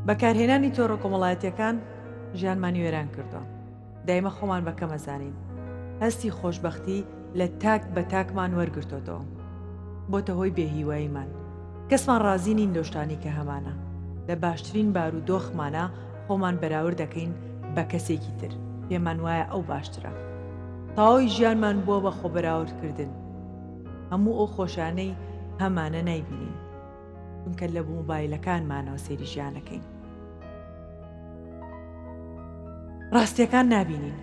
بەکارهێنانی تۆڕە کۆمەڵایەتیەکان ژیانمانی وێران کردووە. دایمە خۆمان بەکەمەزانین. هەستی خۆشببختی لە تاک بە تاکمان وەرگرتۆتەوە. بۆتە هۆی بێهیواییمان. کەسمان ڕازی نین دۆشتانی کە هەمانە. لە باشترین بارودۆخمانە خۆمان بەراورد دەکەین بە کەسێکی تر. پێمان وایە ئەو باشترە. تەواوی ژیانمان بووە بە خۆبەراوردکردن. هەموو ئەو خۆشانەی هەمانە نایبینین. چونکە لە مۆبایلەکانمانەوە سەیری ژیانەکەین. ڕاستیەکان نابینین.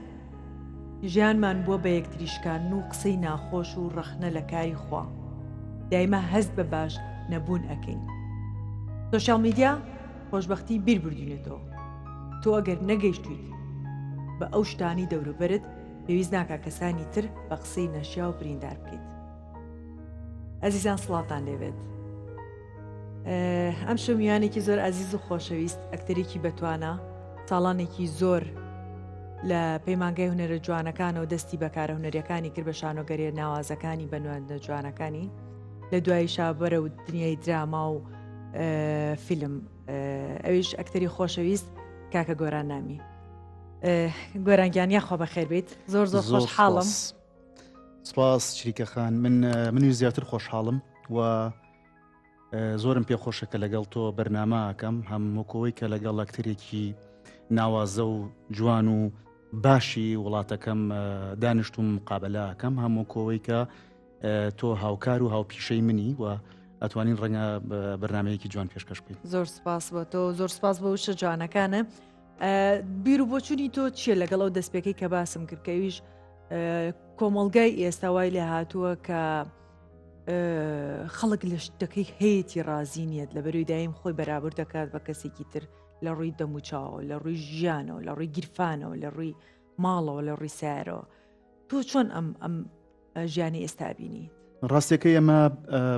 ژیانمان بووە بە یەکتریشکان و قسەی ناخۆش و ڕەخنە لە کاری خوا. دایمە هەست بە باش نەبوون ئەکەین. سۆشیال میدیا خۆشببختی بیر بردوینێتەوە. تۆ ئەگەر نەگەیشتویت بە ئەو شتانی دەوروبەرت پێویست ناکا کەسانی تر بە قسەی نەشیا و بریندار بکەیت. ئەزیزان سڵاتان لێبێت. ئەم شومیانێکی زۆر ئەزیز و خۆشەویست ئەکتەرێکی بەتوانە ساڵانێکی زۆر لە پەیمانگای هونەرە جوانەکانەوە دەستی بەکارە هونەریەکانی کرد بە شانۆگەریە ناوازەکانی بەنوێنە جوانەکانی لە دوای شابەرە و دنیای دراما و فیلم. ئەویش ئەکتەری خۆشەویست کاکە گۆران نامی. گۆرانگیان یاخوا بەخێر بیت. زۆر زۆر خۆشحاڵم. سپاس شریکەخان. منی زیاتر خۆشحاڵم و زۆرم پێ خۆشە کە لەگەڵ تۆ بەرنامەکەم هەمووکەوەی کە لەگەڵ ئەکتەرێکی ناوازە و جوان و باشی وڵاتەکەم دانیشتوم مقابلەکەم هەموو کۆوەی کە تۆ هاوکار و هاوپیشەی منی و ئەتوانین ڕەنگە بەرنامەیەکی جوان پێشکەش بکەین. زۆر سپاس بۆ تۆ، زۆر سپاس بە وشە جوانەکانە. بیر و بۆچوونی تۆ چییە لەگەڵ ئەو دەستپێکەی کە باسم کرد کەویش کۆمەڵگای ئێستاوای لێ هاتووە کە خەڵک لە شتەکەی هەیەی ڕازی نیەت لە بەروی دایم خۆی بەرابر دەکات بە کەسێکی تر لە ڕووی دەموچاوە، لە ڕووی ژیانەوە، لە ڕووی گیرفانەوە، لە ڕووی ماڵەوە، لە ڕووی سارەوە. تۆ چۆن ئەم ژیانی ئێستا بینیت؟ ڕاستیەکە ئێمە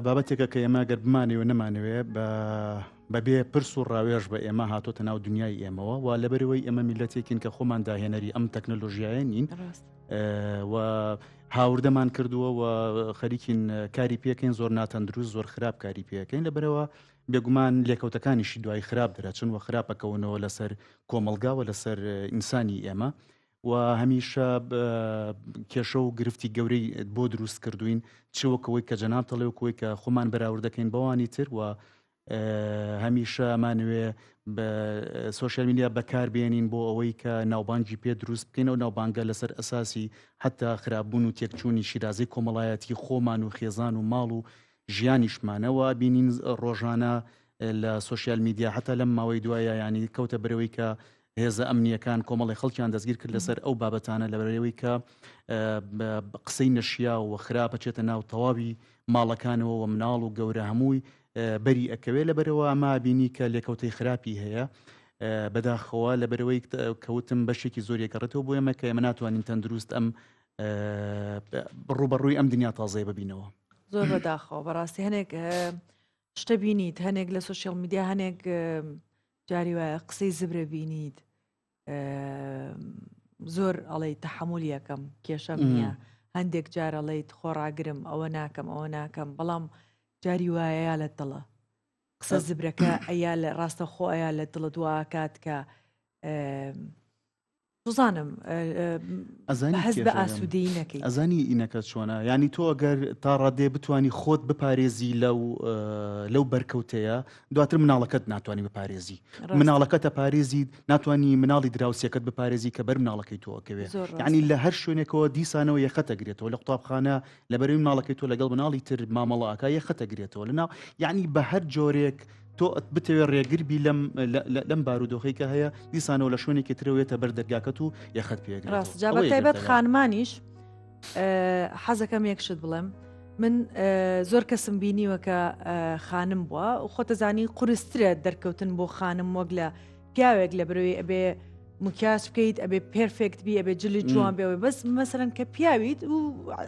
بابەتێکە کە ئێمە گەر بمانەوە نەمانەوێ بەبێ پرس و ڕاوێژ بە ئێمە هاتۆتە ناو دنیای ئێمەوە و لەبەرەوەی ئێمە میلەتێکین کە خۆمان داهێنەری ئەم تەکنۆلۆژیایە نین و هاوردەمان کردووە و خەریکین کاری پێکەین زۆر ناتەندروست زۆر خراپ کاری پێەکەین لەبەرەوە بێگومان لێکەوتەکانیشی دوای خراپ دەرەچن و خراپەکەونەوە لەسەر کۆمەلگاوە لەسەر ئینسانی ئێمە و هەمیشە کێشە و گرفتی گەورەی بۆ دروست کردوین چوەکەوەی کە جەناب تەڵێوەکەوەی کە خۆمان بەراوردەکەین بەوانی تر و هەمیشە ئەمانوێ بە سۆشیال میدیا بەکاربێنین بۆ ئەوەی کە ناوبانگی پێ دروست بکەین و ناوبانگە لەسەر ئەساسی حتا خراپبوون و تێکچوونی شیرازەی کۆمەڵایەتی خۆمان و خێزان و ماڵ و ژیانیشمانەوە بینین ڕۆژانە لە سۆشیال میدیا حتا لەم ماوەی دوایە ینی کەوتە بەرەوەی کە هێزە ئەمنیەکان کۆمەڵی خەڵکیان دەستگیر کرد لەسەر ئەو بابەتانە لە بەرەوەی کە قسەی نەشیا و خراپە چێتە ناو تەواوی ماڵەکانەوە و مناڵ و گەورە هەمووی بەری ئەکەوێ لە بەرەوە ئەما بینی کە لێکەوتەی خراپی هەیە بەداخەوە لە بەرەوەی کەوتم بەشێکی زۆریەکەڕێتەوە بۆ ئێمە کە ئێمە ناتوانین تەندروست ئەم ڕوبەڕووی ئەم دنیا تازەیە ببینەوە. زۆر بەداخەوە بەڕاستی هەنێک شتە بینیت هەنێک لە سۆشیال میدیا هەنێک جاری وایە قسەی زبرە بینیت زۆر ئەڵێ تەحمولی یەکەم کێشەم نییە هەندێک جار ئەڵێیت خۆڕاگرم ئەوە ناکەم ئەوە ناکەم بەڵام جاری وایە لە دڵە قسە زبرەکە ئەیا لە ڕاستە خۆ ئەیا لە دڵە دواکات کە زانم هەز بە ئاسوودەی نەکەی ئەزانی ئینەکە چۆنە ینی تۆ ئەگەر تا ڕادێ بتانی خۆت بپارێزی لەو بەرکەوتەیە دواتر مناڵەکەت ناتوانانی بپارێزی مناڵەکەتە پارێزی ناتوانانی مناڵی دراوسەکەت بپارێزی کە بەر مناڵەکەی تۆکەوێ ینی لە هەر شوێنێکەوە دیسانەوە یەخەتەگرێتەوە لە قوتابخانە لە بەروی مناڵەکەی تۆ لەگەڵ مناڵی تر مامەڵەکە یەخەتەگرێتەوە لەناو یعنی بە هەر جۆرێک تۆ بتەوێت ڕێگربی لەم بارودۆخی کە هەیە دیسانەوە لە شوێنێکی ترەوێتە بەردەرگاکەت و یەخەت پێگرێت. ڕاست جا بە تایبەت خانمانیش حەزەکەم یەکشت بڵێم من زۆر کەسم بینیوە کە خانم بووە و خۆتەزانی قورسترە دەرکەوتن بۆ خانم وەک لە پیاوێک لە بەروی ئەبێ مکیاس بکەیت ئەبێ پێرفێکت بی ئەبێ جلی جوان بێەوە بەس مەسەرەن کە پیاویت و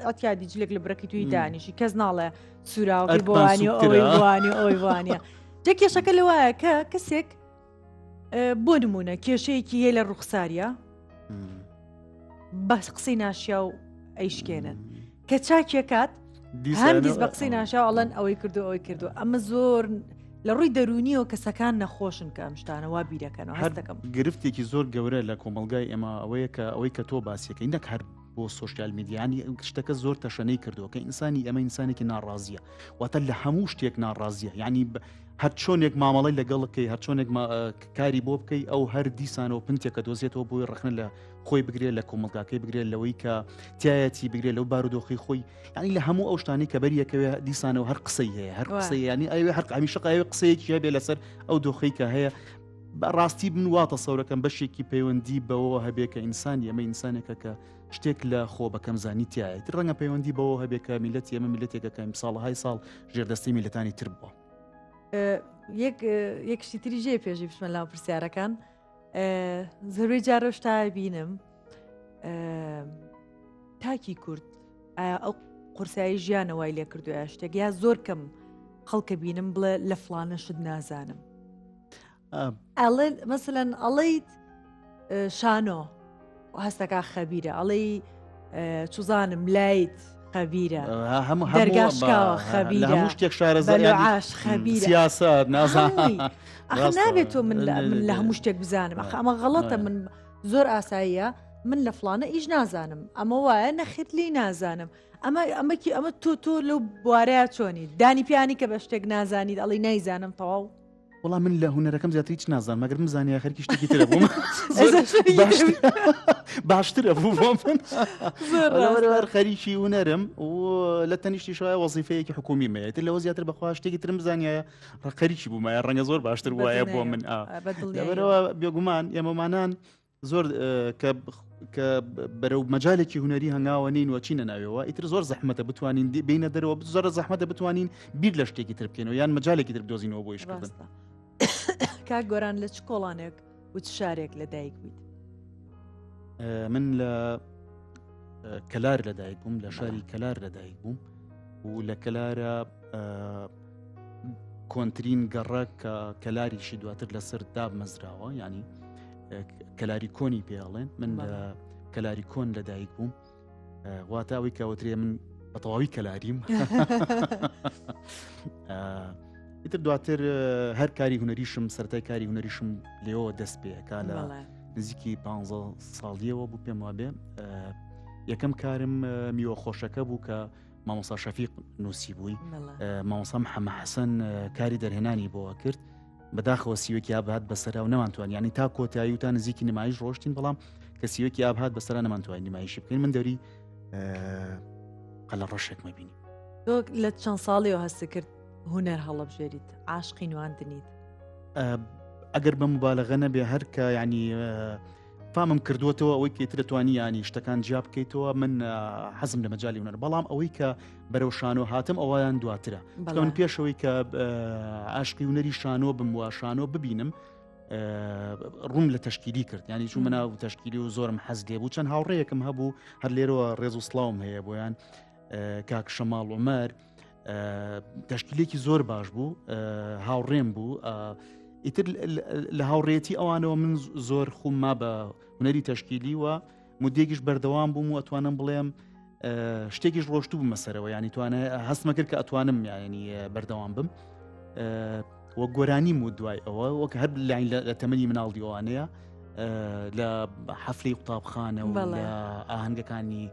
ئەتیادی جلێک لە برەکی توی دانیشی کەس ناڵێ سوراوی بۆوانی ئەوەی وانی ئەوەی وانە جا کێشەکە لەوایە کە کەسێک بۆ نمونە کێشەیەکی هەیە لە ڕوخساریە بەس قسەی ناشیا و ئەیشکێنن کە چاکێکات هەندیز بە قسەی ناشا ئەڵەن ئەوەی کردو ئەوەی کردو ئەمە زۆر لە ڕووی دەرونیەوە کەسەکان نەخۆشن کە ئەم شتانە وا بیرەکەنەوە هەر هەستەکەم گرفتێکی زۆر گەورە لە کۆمەلگای ئێمە ئەوەیە کە تۆ باسیەکەی نەک هەر بۆ سوۆشیال میدیانی شتەکە زۆر تەشەنەی کردووە کە ئینسانی ئەمە ئینسانێکی ناڕازیە واتە لە هەموو شتێک ناڕازیە یعنی هەر چۆنێک مامەڵی لەگەڵەکەی هەر چۆنێک کاری بۆ بکەی ئەو هەر دیسانەوە پنتێکە دۆزێتەوە بۆی ڕخنە لە خۆی بگرێت لە کۆمەلگاکەی بگرێت لەوەی کە تایەتی بگرێت لەو بارودۆخی خۆی ینی لە هەموو ئەو شتانی کە بەریەکەوێ دیسانەوە هەر قسەی هەیە هەر قسەی ینی ئەوێ هەر هەمیشەقاوێ قسەیەکی هەبێ لەسەر ئەو دۆخەی کە هەیە ڕاستی من واتە سەورەکەم بەشێکی پەیوەندی بەوە هەبێ کە ئینسانی ئەمە ئینسانێکە کە شتێک لە خۆ بەکەم زانی تایە ڕەنگە پەیوەندی بەوە هەبێ کە میلەتی ئەمە میلەتێکە کە ساڵهای ساڵ ژێردەستی میلەتانی تر بووە. یەکشتی تری ژێ پێشی بچمە لاو پرسیارەکان زۆربەی جارە شتای بینم تاکی کورد ئەو قورسایی ژیانەوەی لێ کردووە شتێک یا زۆر کەم خەڵکە بینم بڵێ لە فڵانە شت نازانم ئەڵێ مەسەلەن ئەڵەیت شانۆ هەستەکە خەبیرە ئەڵەی چوزانم لایت خەبیرە دەرگاشکاوە خەبیرە هەموو شتێک شارەزایش خەبیرە سیاست نازانم نابێت تۆ من لە هەموو شتێک بزانم ئەمە غەڵەتە من زۆر ئاساییە من لە فڵانە ئیش نازانم ئەمە وایە نەخێت لی نازانم ئەمە تۆ لەو بوارەیە چۆنی دانی پیانی کە بە شتێک نازانیت ئەڵی نایزانم تەواو وڵام من لە هوەرەکەم زیاتر هیچ نازانم مەگەر بزانانی خەرکی شتێکی ترە بووم باشترە بوو بۆ من خەریکی هوەرم و لە تەنیشتی شایە وەزیفەیەکی حکومی مەیە لەوە زیاتر بەخوا شتێکی ترم بزانایە خەریکی بوومایە ڕەنگە زۆر باشتر وایە بۆ من لەبەرەوە بێگومان ئێمەمانان زۆر کە بەرەو مەجالێکی هوەری هەنگاوە نین وەچینە ناوێەوە ئیتر زۆر زەحمەتە بتوانین بینە دەرەوە زۆر زەحمەتە بتوانین بیر لە شتێکی تر بکەینەوە یان مەجالێکی تر بدۆزینەوە بۆ ئیشکردن. کاک گۆران لە چ کۆڵانێک و چ شارێک لەدایک بیت؟ من لە کەلار لەدایک بووم لە شاری کەلار لەدایک بووم و لە کەلارە کۆنترین گەڕە کە کەلاریشی دواتر لەسەر دابمەزراوە ینی کەلاری کۆنی پێڵێن من لە کەلاری کۆن لەدایک بووم واتاوی کەوترێ من بە تەواوی کەلاریم ئیتر دواتر هەر کاری هوەریشم سەرەتای کاری هوەریشم لێەوە دەست پێکا لە نزیکی 15 ساڵیەوە بوو پێم وابێ یەکەم کارم میوە خۆشەکە بوو کە مامۆستا شەفیق نووسی بووی مامۆستا محەممەد حەسەن کاری دەرهێنانی بۆەوە کرد بەداخەوە سیوەکی ئابهات بەسەرا و نەمانتوان ینی تا کۆتایی وتان نزیکی نمایش ڕۆشتین بەڵام کە سیوەکی ئابهات بەسەرا نەمانتوان نمایشی بکەین من دەوری قەلە ڕەشێکمە بینی. تۆ لە چەند ساڵیەوە هەست کرد هوەر هەڵەبژێریت عاشقی نواندنیت؟ ئەگەر بە مبالەغە نەبێ هەر کە ینی فامم کردووەتەوە ئەوەی کێتر دەتوانی ینی شتەکان جیاب بکەیتەوە من حەزم لە مەجای هوەر بەڵام ئەوەی کە بەرەو شانۆ هاتم ئەویان دواترە من پێشەوەی کە عاشقی هوەری شانۆ بم و شانۆ ببینم ڕوم لە تەشکیلی کرد ینی چوو مناو تەشکیلی و زۆرم حەز لێ بوو چەند هاوڕێیەکم هەبوو هەر لێرەوە ڕێز و سڵاوم هەیە بۆیان کاک شەماڵ عومەر تەشکیلێکی زۆر باش بوو هاوڕێم بوو ئیتر لە هاوڕێتی ئەوانەوە من زۆر خوما بە هوەری تەشکیلی و مودێکیش بەردەوام بووم و ئەتوانم بڵێم شتێکیش ڕۆشتو بوو مەسەرەوە ینی توانە هەستمە کرد کە ئەتوانم ینی بەردەوام بم وە گۆرانی و دوای ئەوە وەک هەر لە تەمەنی مناڵی ئەوانەیە لە حەفلەی قوتابخانە و لە ئاهەنگەکانی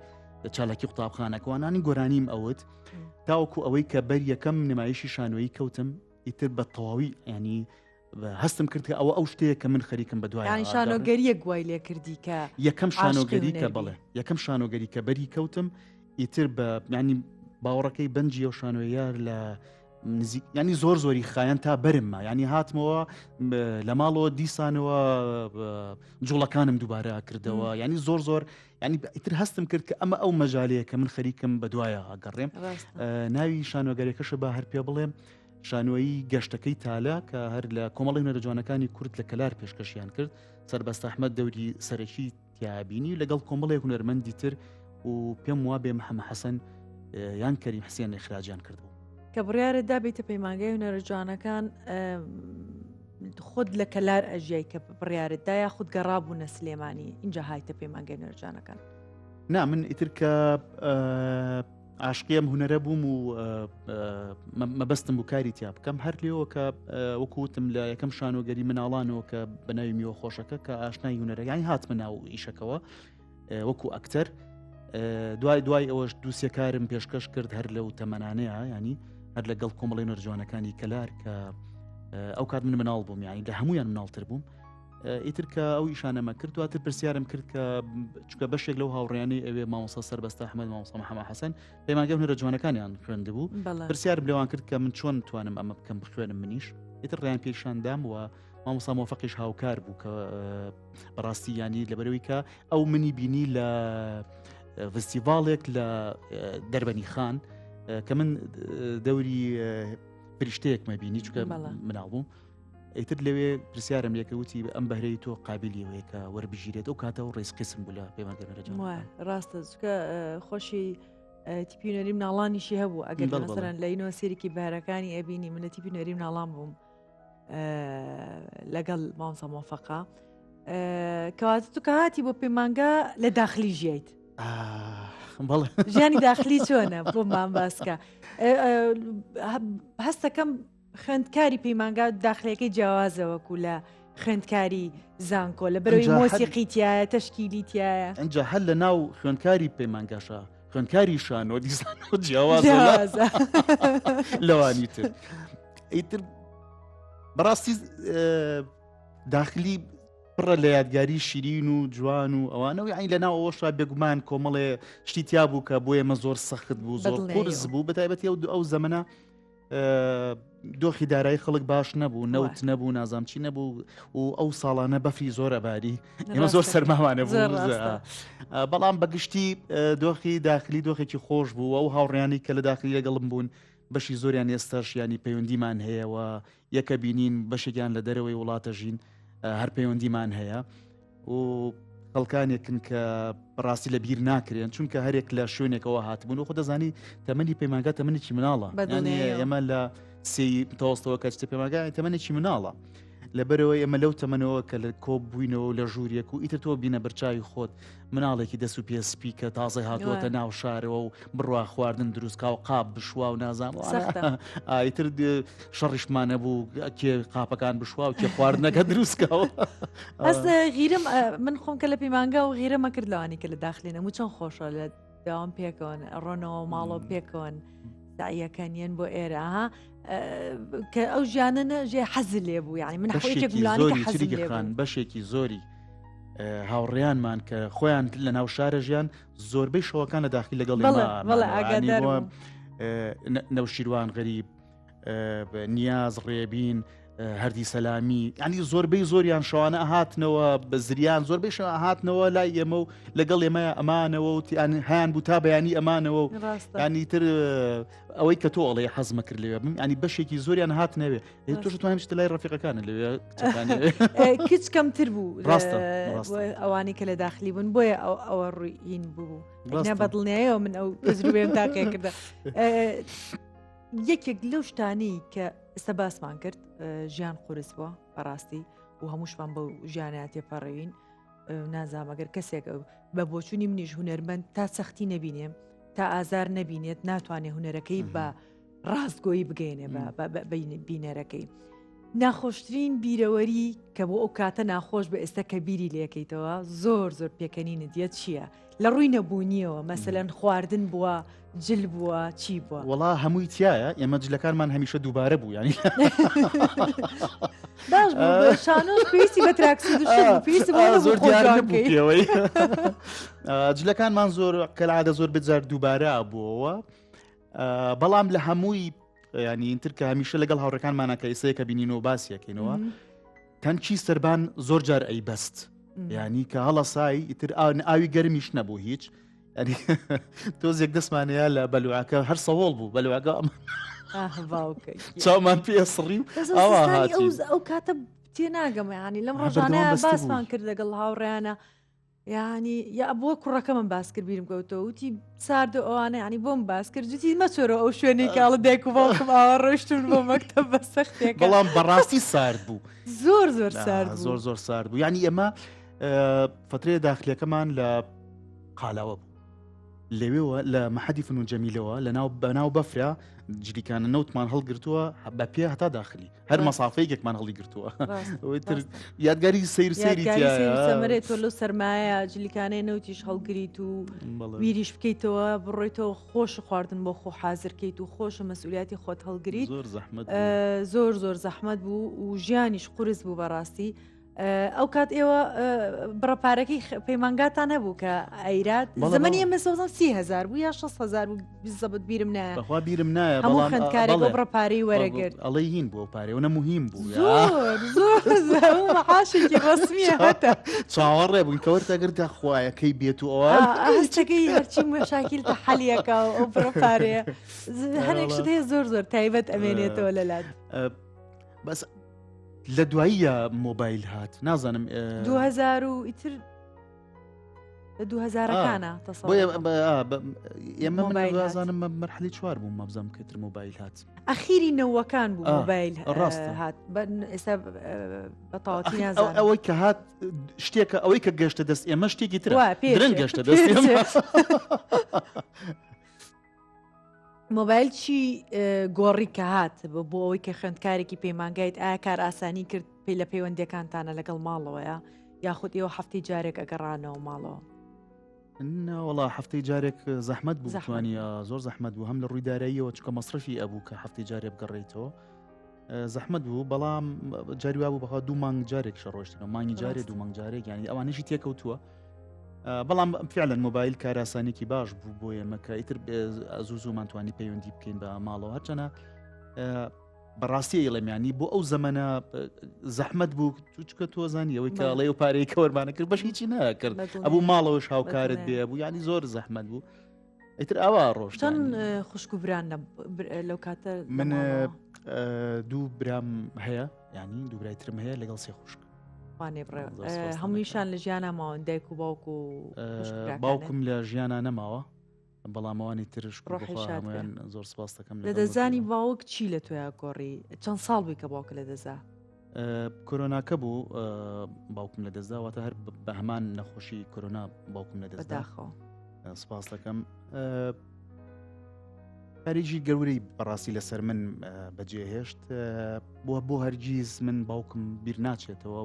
چالاکی قوتابخانەکەوانانی گۆرانیم ئەوت تاوەکو ئەوەی کە بەر یەکەم نمایشی شانۆیی کەوتم ئیتر بە تەواوی ینی هەستم کرد کە ئەوە ئەو شتەیە کە من خەریکم بەدوای ینی شانۆگەریە گوای لێ کردی کە یەکەم شانۆگەری کە بڵێ یەکەم شانۆگەری کە بەری کەوتم ئیتر بە ینی باوەڕەکەی بەنجی ئەو شانۆیار لە نزیک ینی زۆر زۆری خایەن تا بەرممە ینی هاتمەوە لە ماڵەوە دیسانەوە جوڵەکانم دووبارە کردەوە ینی زۆر ینی ئیتر هەستم کرد کە ئەمە ئەو مەجالەیە کە من خەریکم بەدوایە ئاگەڕێم ناوی شانۆگەریەکەشە با هەر پێ بڵێم شانۆیی گەشتەکەی تالا کە هەر لە کۆمەڵی هونەرە جوانەکانی کورد لە کەلار پێشکەشیان کرد سەربەست ئەحمەد دەوری سەرەکی تیابینی لەگەڵ کۆمەڵی هونەرمەندی تر و پێم وابێ محەممەد حەسەن یان کەریم حسێن ئیخراجیان کردبوو کە بڕیارەت دابێتە پەیمانگەی هونەرە جوانەکان خود لە کەلار ئەژیای کە بڕیارەتدا یا خود گەڕابوونە سلێمانی اینجا هایتە پەیمانگەی هونەرە جوانەکان؟ نا من ئیتر کە عاشقیم هوەرە بووم و مەبەستم بوو کاری تیا بکەم هەر لێەوە کە وەکوتم لە یەکەم شانۆگەری مناڵانەوە کە بەناوی میوە خۆشەکە کە ئاشنای هوەرە یانی هاتمە ناو ئیشەکەەوە وەکو ئەکتەر دوای ئەوەش دووسێکارم پێشکەش کرد هەر لەو تەمەنانەیە ینی هەر لەگەڵ کۆمەڵی نەرجوانەکانی کەلار کە ئەو کات من مناڵ بووم یانی لە هەمویان مناڵتر بووم ئیتر کە ئەو ئیشانەمە کرد دواتر پرسیارم کرد کە چکە بەشێک لەو هاوڕێنی ئەوێ مامۆستا سەربەستە ئەحمەد مامۆستا محەممەد حەسەن پەیمانگە هونەرە جوانەکانیان خوێندبوو پرسیارم لێوان کرد کە من چۆن توانم ئەمە بکەم بخوێنم منیش ئیتر ڕێیان پێشاندام و مامۆستا مۆفەقیش هاوکار بوو کە بەڕاستی ینی لەبەرەوەی کە ئەو منی بینی لە فستیڤالێک لە دەربەنی خان کە من دەوری فریشتەیەکمە بینی چکە مناڵ بووم ئیتر لەوێ پرسیارم لێکەوتی ئەم بەهرەی تۆ قابلیەوەیە کە وەربژیرێت ئەو کاتەوە ڕێز قسم بوو لە پەیمانگەرەجان ڕاستە چکە خۆشی تیپینەری مناڵانیشی هەبوو ئەگەر مەسەرەن لە اینەوە سێرێکی بارەکانی ئەبینی منە تیپینەری مناڵان بووم لەگەڵ مامۆستا مۆفەقا کەواتە تو کە هاتی بۆ پەیمانگە لە داخلی ژیایت ژیانی داخلی چۆنە بۆمان باسکە هەستەکەم خوێندکاری پەیمانگا داخلەکەی جیاوازەوەکو لە خوێندکاری زانکۆ لە بەرەوەی مۆسیقی تایە تەشکیلی تایە ئەنجا هەر لە ناو خوێندکاری پەیمانگاشە خوێندکاری شانۆ دیزان جیاوازە لەوانی تر ئیتر بەڕاستی داخلی پڕە لە یادگاری شیرین و جوان و ئەوانەوە یعنی لەناو ئەوەشا بێگومان کۆمەڵێ شتی تیا بوو کە بۆ ئێمە زۆر سەخت بوو زۆر قورس بوو بەتایبەتی ئەو زەمەنە دۆخی دارایی خەڵک باش نەبوو نەوت نەبوو نازام چی نەبوو و ئەو ساڵانە بەفری زۆر ئەباری ئێمە زۆر سەرماوانە بوو بەڵام بەگشتی دۆخی داخلی دۆخێکی خۆش بوو ئەو هاوڕیانی کە لە داخلی لەگەڵم بوون بەشی زۆریان ئێستاش ینی پەیوەندیمان هەیەەوە یەکە بینین بەشێکیان لە دەرەوەی وڵاتە ژین هەر پەیوەندیمان هەیە و خەڵکانێکن کە بەڕاستی لە بیر ناکرێن چونکە هەرێک لە شوێنێکەوە هاتبوون و خۆ دەزانی تەمەنی پەیمانگا تەمەنێکی مناڵە ئێمە لە سی تەواستەوە کەچتە پەیمانگا تەمەنێکی مناڵە لەبەرەوەی ئەمە لەو تەمەنەوە کە لە کۆب بووینەوە لە ژوورێک و ئیتر تۆ بینە بەرچاوی خۆت مناڵێکی دەست و پێسپی کە تازای هاتووەتە ناو شارەوە و بڕوا خواردن دروستکا و قاپ بشوا و نازان ئیتر شەڕیشمانە بوو کێ قاپەکان بشوا و کێ خواردنەکە دروستکەوە ئەس غیرم من خۆم کە لە پەیمانگا و غیرەمە کردلەوانی کە لە داخلێنە و چەند خۆشە لە داوام پێکەوەن ڕۆنەوە ماڵۆ پێکەوەن داعیەکانیان بۆ ئێرە کە ئەو ژیانە ژێ حەز لێ بوو یعنی من حەزیخان بەشێکی زۆری هاوڕێیانمان کە خۆیان لە ناو شارە ژیان زۆربەی شەوەکان لە داخلی لەگەڵ نەوشیروان غەریب نیاز ڕێبین هەردی سەلامی ینی زۆربەی زۆریان شەوانە هاتنەوە بە زریان زۆربەی شەوە هاتنەوە لای ئێمە و لەگەڵ ئێمە ئەمانەوە و هیان بوو تا بەیانی ئەمانەوە و ینی تر ئەوەی کە تۆ ئەڵێ حەزمە کرد لێوێ ینی بەشێکی زۆریان هاتنەوێ توش توانم شتە لای ڕەفیقەکانە لەوێ کچ کەمتر بوو ئەوانی کە لە داخلی بوون بۆیە ئەوە ڕووین بوو بەدڵنیایەوە من ئەو تەجروبەم تاقیە کردە یەکێک لەو شتانی کە ئێستا باسمان کرد ژیان قورس بووە بەڕاستی و هەمووشمان بەو ژیانە تێپەڕەوین نازام ئەگەر کەسێک بە بۆچوونی منیش هونەرمەند تا سەختی نەبینێ تا ئازار نەبینێت ناتوانێت هونەرەکەی بە ڕاستگۆیی بگەینێ بینەرەکەی ناخۆشترین بیرەوەری کە بۆ ئەو کاتە ناخۆش بە ئێستا کە بیری لەکەیتەوە زۆر پێکەنینە دیێت چییە لە ڕووی نەبوونیەوە مەسەلەن خواردن بووە جل بووە چی بووە وڵا هەمووی تایە ئێمە جلەکانمان هەمیشە دووبارە بوو ینی شانۆش پێویستی بە تراکسی زۆر دیارەوەی جلەکانمان زۆر کەلعادە زۆر بجار دووبارە بووەوە بەڵام لە هەمووی ینی ئینتر کە هەمیشە لەگەڵ هاوڕەکانمانەکە ئیسەیەکە بینینەوە باسیەکەینەوە تەنکی سەربان زۆر جار ئەی بەست ینی کە هەڵە سای ئیتر ئاوی گەرمیش نەبوو هیچ تۆزێک دەستمانەیە لە بەلوعەکە هەر سەوڵ بوو بەلوعەکە چاومان پێ سڕی ئەو کاتە تێ ناگەمە ینی لەم ڕۆژانەیە باسمان کرد لەگەڵ هاوڕێیانە یعنی یا بۆ کوڕەکە من باس کرد بیرم کەوتەوە وتی ساردە ئەوانە ینی بۆم باس کرد جوتی مەچۆرە ئەو شوێنی کاڵە دایک و باوکم ئاوا ڕۆشتون بۆ مەکتەب بە سەختێک بەڵام بەڕاستی سارد بوو زۆر سارد زۆر سارد بوو ینی ئێمە فترەیە داخلیەکەمان لە قالاوە بوو لەوێەوە لە مەحەدی فنون جەمیلەوە بەناو بەفرا جلیکانە نەوتمان هەڵگرتووە بە پێ هەتا داخلی هەر مەسافەیەکێکمان هەڵی گرتووە تر یادگاری سیر سەمەرێت تۆ لەو سەرمایە جلیکانەی نەوتیش هەڵگریت و ویریش بکەیتەوە بڕۆیتەوە خۆش خواردن بۆ خۆ حازرکەیت و خۆشە مەسئولیاتی خۆت هەڵگریت زۆر زەحمەت بوو و ژیانیش قورس بوو بەڕاستی ئەو کات ئێوە بڕەپارەکەی پەیمانگاتان هەبوو کە ئەیرات زمانی ئێمە 30,000 بوو یا 6,000 زەبت بیرم نایە بەخوا بیرم نایە هەموو خوێندکارێک بۆ بڕەپارەی وەرەگرت ئەڵێ هین بوو پارێ ئەوە مهم بوو زۆر مەحاشێکی ڕسمیە هەتە چاوەڕێ بووین کەوەرتەگرتە خوایەکەی بێت و ئەوە هەستەکەی هەرچی مشاکیلتە حەلیەکە ئەو بڕەپارەیە هەرێک شت هەیە زۆر تایبەت ئەمێنێتەوە لەلات بەس لە دواییە مۆبایل هات نازانم 2000 و ئیتر لە 2000ەکانە ئێمە منزانم مەرحەلی چوار بووم مەبزەم کەتر مۆبایل هات ئەخیری نەوەکان بوو مۆبایل هات ئێستا بەتاواتی نازانم ئەوەی کە هات شتێکە ئەوەی کە گەشتە دەست ئێمە شتێکی تر درەنگ گەشتە دەست مۆبایل چی گۆڕی کە هات بۆ ئەوەی کە خوێندکارێکی پەیمانگایت ئایا کار ئاسانی کرد پێی لە پەیوەندەکانتانە لەگەڵ ماڵەوەیە یاخود ئێوە هەفتەی جارێک ئەگەڕانەوە ماڵەوە وڵا هەفتەی جارێک زەحمەت بوو توانی زۆر زەحمەت بوو هەم لە ڕووی داراییەوە چکە مەصرفی ئەبوو کە هەفتەی جارێک بگەڕێیتەوە زەحمەت بوو بەڵام جاریوا بوو بەخوا 2 مانگ جارێک شەڕۆشتەوە مانگی جارێک 2 مانگ جارێک ینی ئەوانەشی تێکەوتووە بەڵام فعلەن مۆبایل کاراسانێکی باش بوو بۆ ئێمە کە ئیتر زووزوومان توانی پەیوەندی بکەین بە ماڵەوە هەرچەنە بەڕاستی ئێڵەمیانی بۆ ئەو زەمەنە زەحمەت بوو توچکە تۆزانی ئەوەی کاڵێ و پارەی کەوەرمانە کرد بەش هیچی ناکرد ئەبوو ماڵەوەش هاوکارت بێ بوو ینی زۆر زەحمەت بوو ئیتر ئەوە ڕۆشتن خوشک و بران لەو کاتە من 2 برام هەیە ینی 2 برایترم هەیە لەگەڵ 3 خوشک هەموویشان لە ژیانە ماوە دایک و باوک و باوکم لە ژیانە نەماوە بەڵامەوانی ترش زۆر سپاس دەکەم لە دەزانی باوک چی لە تۆیا گۆڕی چەند ساڵ بووی کە باوکە لە دەزا کۆرۆناکە بوو باوکم لە دەزاواتە هەر بە هەمان نەخۆشی کۆرۆنا باوکم لە دەستداخەوە سپاس دەکەم پارێژی گەورەی بەڕاستی لەسەر من بەجێهێشت بۆ هەرگیز من باوکم بیر ناچێتەوە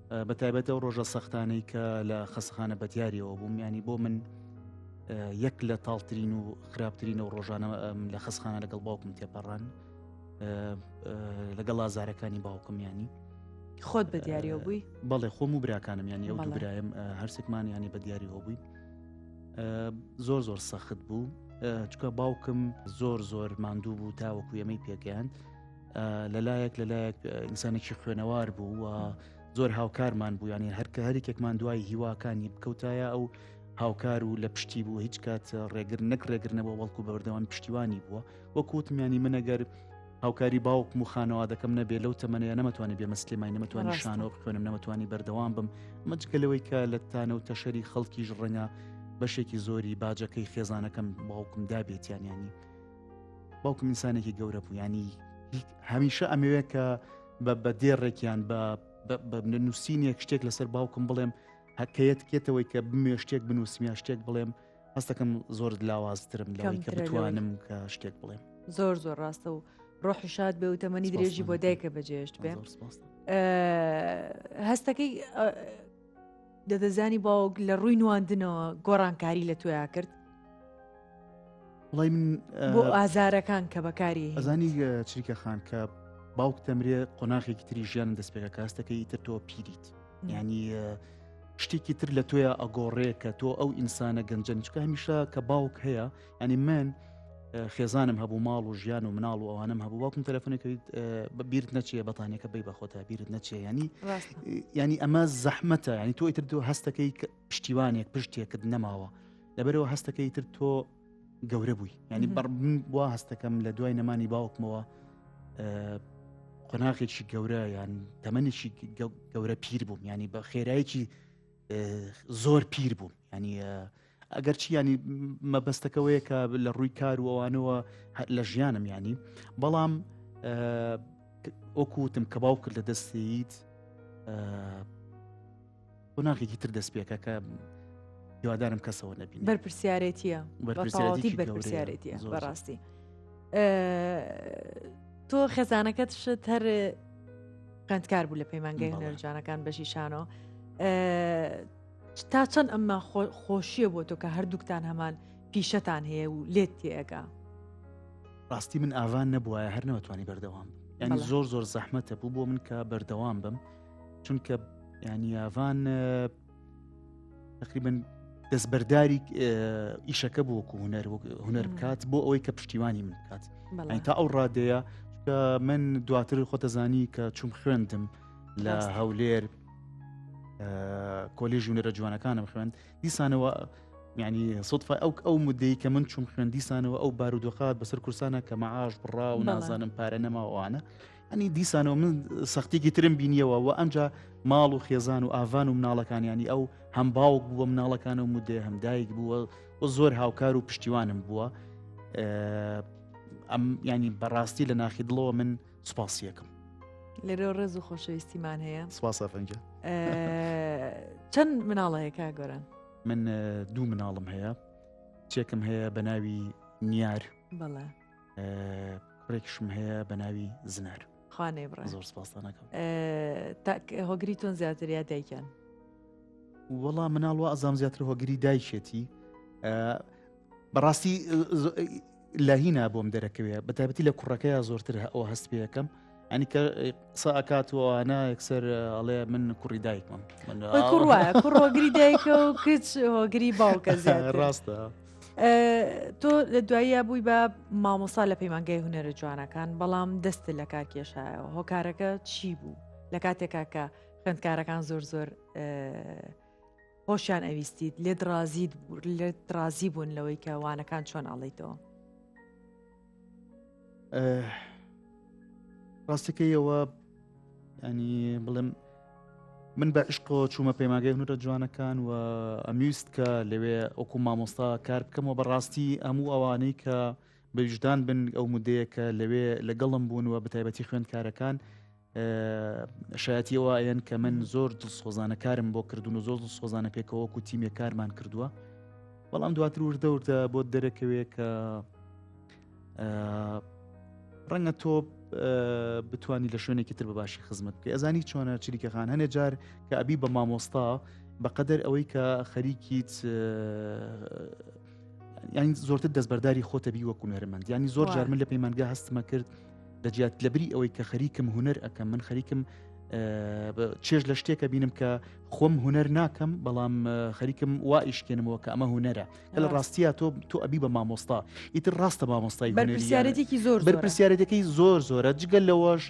بە تایبەتەوە ڕۆژە سەختانەی کە لە خەسەخانە بەدیاریەوە بووم ینی بۆ من یەک لە تاڵترین و خراپترین و ڕۆژانە لە خەسخانە لەگەڵ باوکم تێپەڕان لەگەڵ ئازارەکانی باوکم ینی خۆت بە دیاریەوە بووی؟ بەڵێ خۆم و براکانم ینی ئەو دوو برایم هەرسێکمان ینی بە دیاریەوە بووی زۆر سەخت بوو چکە باوکم زۆر ماندوو بوو تاوەکو ئێمەی پێگەیاند لەلایەک ئینسانێکی خوێنەوار بوو و زۆر هاوکارمان بوو ینی هەرکە هەرێکێکمان دوای هیواکانی بکەوتایە ئەو هاوکار و لە پشتی بوو هیچ کات ڕێگر ڕێگرنەوە وەڵکو بەوردەوان پشتیوانی بووە وەکوتمیانی منەگەر هاوکاری باوکم و خانەوە دەکەم نەبێ لەو تەمەنەیە نەمەتوانی بێ مەسلێمای نەمەتوانی شانەوە بخوێنم نەمەتوانی بەردەوام بم مەجگەلەوەی کە لە تانە و تەشەری خەڵکیش ڕەنگە بەشێکی زۆری باجەکەی خێزانەکەم باوکم دابێت ینی باوکم ئینسانێکی گەورە بوو ینی هەمیشە ئەمەوێ کە بە دێڕێکیان بە نووسینێک شتێک لەسەر باوکم بڵێم هەکەیەتکێتەوەی کە بمێ شتێک بنووسمیا شتێک بڵێم هەستەکەم زۆر لاوازترم لەوەی کە بتوانم کە شتێک بڵێم زۆر ڕاستە و ڕۆحی شاد بێ و تەمەنی درێژی بۆ دایکە بەجێشت بێ هەستەکەی دەدەزانی باوک لە ڕووی نواندنەوە گۆڕانکاری لە تۆیا کرد وڵای من بۆ ئازارەکان کە بەکاری ئەزانی چریکە خان کە باوک تەمرێ قۆناغێکی تری ژیان دەست پێکە کاستەکەی تر تۆ پیریت ینی شتێکی تر لە تۆیە ئەگۆڕێ کە تۆ ئەو ئینسانە گەنجەن چکە هەمیشە کە باوک هەیە ینی من خێزانم هەبوو ماڵ و ژیان و مناڵ و ئەوانم هەبوو باوکم تەلەفۆنەکەویت بیرت نەچێ بەتانێکە بی بەخۆتە بیرت نەچێ ینی ئەمە زەحمەتە ینی تۆ ئیتر تۆ هەستەکەی پشتیوانێک پشتێکت نەماوە لەبەرەوە هەستەکەی تر تۆ گەورە بووی ینی بووە هەستەکەم لە دوای نەمانی باوکمەوە قۆناغێکی گەورە یان تەمەنێکی گەورە پیر بووم ینی بە خێرایەکی زۆر پیر بووم ینی ئەگەر چی ینی مەبەستەکەوەیە کە لە ڕووی کار و ئەوانەوە لە ژیانم ینی بەڵام ئۆکوتم کە باو کرد لە دەستیت قۆناغێکی تر دەست پێکە کە هیوادارم کەسەوە نەبینێ. بەرپرسیارەتیە بەرپرسیارەتێکی بەرپرسیارەتیە زۆر بەڕاستی. تۆ خێزانەکەت شت هەر خوێندکار بوو لە پەیمانگەی هونەرجوانەکان بەشی شانۆ. تا چەند ئەمە خۆشیە بۆ تۆ کە هەردووکتان هەمان پیشەتان هەیە و لێت تێگا؟ ڕاستی من ئاوان نەبووە هەر نەوەتوانی بەردەوام ینی زۆر زەحمەتە بوو بۆ من کە بەردەوام بم، چونکە ینی ئاوان تقریبن دەستبەرداری ئیشەکە بۆ وەکو هونەر بکات بۆ ئەوەی کە پشتیوانی من بکات. تا ئەو ڕادەیە کە من دواتر خۆتەزانی کە چوم خوێندم لە هەولێر کۆلێژی هونەرە جوانەکانم خوێند، دیسانەوە ینی سڵفا ئەو مدەی کە من چوم خوێن دیسانەوە ئەو بارودۆخات بەسەر کورسانە کە مەعاش بڕا و نازانم پارە نەماوانە، ئەنی دیسانەوە من سەختێکی ترم بینیەوە و ئەمجا ماڵ و خێزان و ئاوان و مناڵەکانیانی ئەو هەم باوک بووە مناڵەکانە و مدێ هەم دایک بووە و زۆر هاوکار و پشتیوانم بووە. ئەم ینی بەڕاستی لە ناخی دڵەوە من سوپاسیەکەم. لێرە ڕێز و خۆشەویستیمان هەیە. سوپاسە فەنجە. چەند مناڵەیە کا گۆران؟ من دوو مناڵم هەیە، چێکم هەیە بە ناوی نیار، بەڵێ کوڕێکشم هەیە بە ناوی زنار. خوانێ بڕێ. زۆر سپاسانەکەم. هۆگری تۆن زیاتریا دایکیان؟ وەڵام مناڵوە ئەزام زیاتر هۆگری دایکێتی بەڕاستی لاهینا بۆم دەرەکەوێ بە تایبەتی لە کوڕەکەیە زۆرتر ئەوە هەست پێەکەم، ئەنی کە قسە ئەکاتوانە یەکسەر ئەڵێ من کوڕی دایکم کوڕواە کوڕۆگری دایکە و کچ هۆگری باوکە زیاتر. ڕاستە. تۆ لە دواییە بووی بە مامۆستا لە پەیمانگەی هونەرە جوانەکان، بەڵام دەست لە کار کێشایەوە. هۆکارەکە چی بوو لە کاتێکا کە خوێندکارەکان زۆر خۆشیان ئەویستیت لێت ڕازی بوون لەوەی کە وانەکان چۆن ئاڵیتەوە؟ ڕاستەکەیەوە ینی بڵێم من بە عشقەوە چوومە پەیمانگەی هونەرە جوانەکان و ئەمویست کە لەوێ ئەوکو مامۆستا کار بکەمەوە. بەڕاستی هەموو ئەوانەی کە بەویژدان بن ئەو مدەیە کە لەوێ لەگەڵم بوونەوە بە تایبەتی خوێندکارەکان شایەتیەوە ئەیەن کە من زۆر دڵسۆزانە کارم بۆ کردوون و زۆر دڵسۆزانە پێکەوەکو تیمێ کارمان کردووە. بەڵام دواتر وردە بۆ دەرەکەوێ کە ڕەنگە تۆ بتوانی لە شوێنێکی تر بە باشی خزمەت بکەی. ئەزانی چۆنە چریکەخان هەنێ جار کە ئەبی بە مامۆستا بەقەدەر ئەوەی کە خەریکیت ینی زۆرتر دەستبەرداری خۆتەبی وەکو هونەرمەند. ینی زۆر جار من لە پەیمانگا هەستمە کرد لە جیات لەبری ئەوەی کە خەریکم هونەر ئەەکەم، من خەریکم چێژ لە شتێکە بینم کە خۆم هونەر ناکەم بەڵام خەریکم وا ئیشکێنمەوە کە ئەمە هونەرە. کە لە ڕاستیە تۆ ئەبی بە مامۆستا ئیتر ڕاستە مامۆستای بەرپرسیارەتێکی زۆر بەرپرسیارەتەکەی زۆرە جگەل لەوەش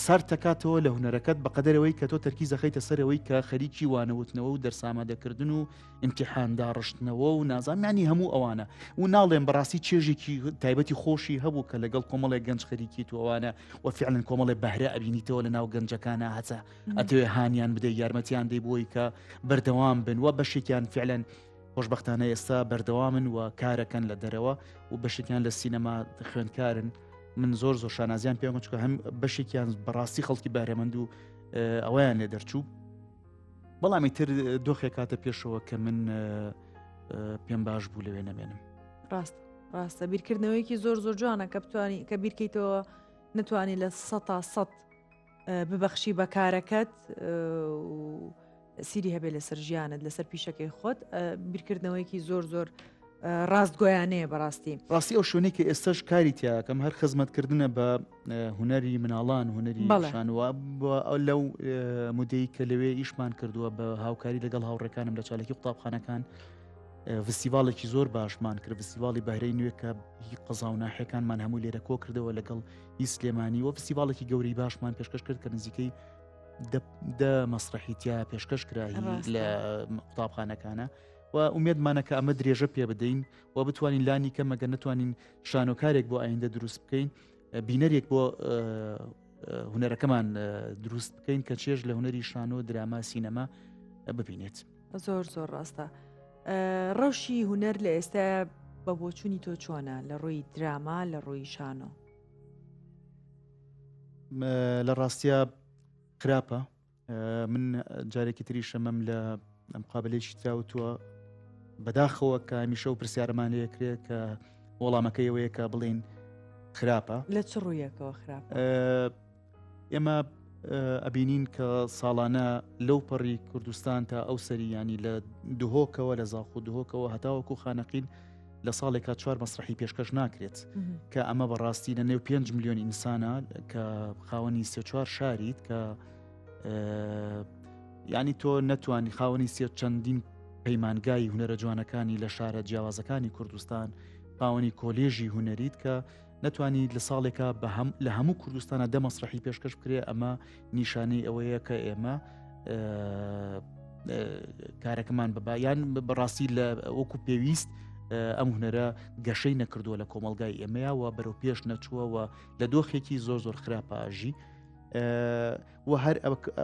سەر تەکاتەوە لە هونەرەکەت بەقەدەرەوەی کە تۆ تەرکیز دەخەیتە سەرەوەی کە خەریکی وانەوتنەوە و دەرسامادەکردن و ئیمتیحاندا ڕشتنەوە و نازانانی هەموو ئەوانە و ناڵێن بەڕاستی چێژێکی تایبەتی خۆشی هەبوو کە لەگەڵ کۆمەڵێک گەنج خەریکی تووانە و فعلن کۆمەڵێ بەهرە ئەبینیتەوە لە ناو گەنجەکانە هەچە ئەتوێ هانیان بدەی یارمەتیان دەی بۆی کە بەردەوام بن و بەشێکیان فعلن خۆشبەختانە ئێستا بەردەوامن و کارەکەن لە دەرەوە و بەشێکیان لە سینەما خوێندکارن. من زۆر شانازیان پێم چکە هەم بەشێکیان بەڕاستی خەڵکی بارەمەند و ئەویان لێ دەرچوو. بەڵامی تر دۆخێک کاتە پێشەوە کە من پێم باش بوو لەوێ نەمێنم. ڕاستە بیرکردنەوەیکی زۆر جوانە کە بتوانی کە بیرکەیتەوە نتوانی لە 100 ببەخشی بە کارەکەت و سیری هەبێ لەسەر ژیانت لەسەر پیشەکەی خۆت. بیرکردنەوەیکی زۆر ڕاستگۆیانەیە بەڕاستی. ڕاستی ئەو شوێنێک کە ئێستاش کاری تیاکەم هەر خزمەتکردنە بە هونەری مناڵان هونەری شانوە لەو مودەی کە لەوێ ئیشمان کردووە بە هاوکاری لەگەڵ هاوڕێکانم لە چالێکی قوتابخانەکان فستیڤالێکی زۆر باشمان کرد، فستیڤاڵی بەهرەی نوێ کە هی قەزا و ناحیەکانمان هەموو لێرە کۆ کردەوە لەگەڵ هی سلێمانی و فستیڤالێکی گەوری باشمان پێشکەش کرد کە نزیکەی دە مەسرەحیتیا پێشکەش کرایی لە قوتابخانەکانە و ئومێدمانە کە ئەمە درێژە پێ بدەین و بتوانین لانی کە مەگەر نتوانین شانۆکارێک بۆ ئایندە دروست بکەین، بینەرێک بۆ هونەرەکەمان دروست بکەین کە چێژ لە هونەری شانۆ دراما سینەما ببینێت. زۆر ڕاستە. ڕەوشی هونەر لە ئێستا بە بۆچوونی تۆ چۆنە لە ڕووی دراما لە ڕووی شانۆ؟ لە ڕاستیە خراپە. من جارێکی تری شەمەم لە مقابلەیەکی تراوتووە بەداخەوە کە هەمیشە و پرسیارەمان لێکرێت کە وەڵامەکەیەوەیە کە بڵین خراپە لە چ ڕوویەکەوە خراپە؟ ئێمە ئەبینین کە ساڵانە لەو پەڕی کوردستان تا ئەو سەریانی لە دهۆکەوە لە زاخ و دهۆکەوە هەتاوەکو خانەقین لە ساڵێکا 4 مەسرحی پێشکەش ناکرێت کە ئەمە بەڕاستی لە نێو 5 ملیۆن ئینسانە کە خاوەنی 34 شاریت کە ینی تۆ نەتوانی خاوەنی چەندین پەیمانگای هونەرە جوانەکانی لە شارە جیاوازەکانی کوردستان خاوەنی کۆلێژی هونەریت کە نەتوانی لە ساڵێکە لە هەموو کوردستانە 10 مەسرحی پێشکەش بکرێ ئەمە نیشانەی ئەوەیە کە ئێمە کارەکەمان بەبایان بەڕاستی لە وەکو پێویست ئەم هونەرە گەشەی نەکردووە لە کۆمەلگای ئێمەیە و بەرەو پێش نەچووەوە لە دۆخێکی زۆر خراپەژی و هەر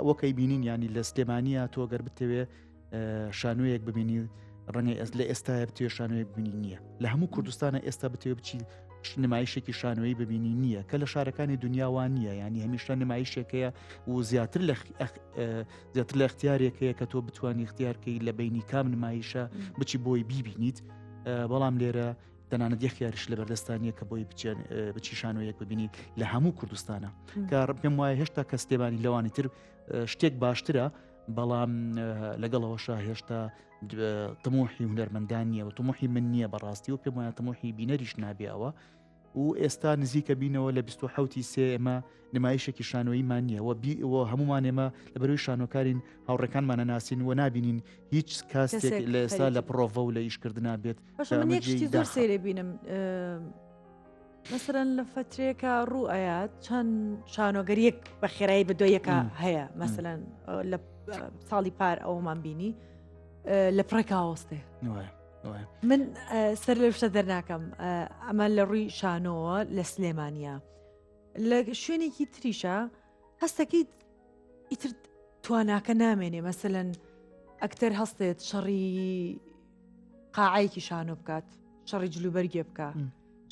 وەکەی بینین ینی لە سلێمانیە تۆ گەر بتەوێ شانۆیەک ببینی ڕەنگە لە ئێستاە بتوێ شانۆیەک ببینی نییە لە هەموو کوردستانە ئێستا بتوێ بچی نمایشێکی شانۆیی ببینی نییە کە لە شارەکانی دنیاوان نییە ینی هەمیشە نمایشێکەیە و زیاتر لە اختیارێکەیە کە تۆ بتوانانی اختیارکەی لە بینی کام نمایشە بچی بۆی بیبینیت بەڵام لێرە تەنانەت یەخیاریش لە بەردەستانیە کە بۆی بچی شانۆیەک ببینیت لە هەموو کوردستانە کە پێم وایە هێشتا کە سلێمانی لەوانی تر شتێک باشترە بەڵام لەگەڵەوەشە هێشتا تموحی هونەرمەندان نییە و تموحی من نییە بەڕاستی و پێم وایە تموحی بینەریش نابێەوە و ئێستا نزیکە بینەوە لە 27 ئێمە نمایشێکی شانۆییمان نییە و هەمومان ئێمە لە بەروی شانۆکارین هاوڕەکانمانە ناسین و نابینین هیچ کاستێک لە ئێستا لە پرۆڤە و لە ئیشکردنا بێت شتی زۆر سێرە بینم مەسەرەن لە فترێکە ڕوو ئايات چەند شانۆگەریەک بە خێرایی بەدۆیەکە هەیە مەسەرەن لە ساڵی پار ئەومان بینی لە پڕێکاوەستێ من سەر لە شتە دەرناکەم ئەمە لە ڕووی شانۆوە لە سلێمانیا لە شوێنێکی تریشە هەستەکەی ئیتر تواناکە نامێنێ مەسەلەن ئەکتەر هەستێت شەڕی قاعەیەکی شانۆ بکات شەڕی جلوبەرگێ بکە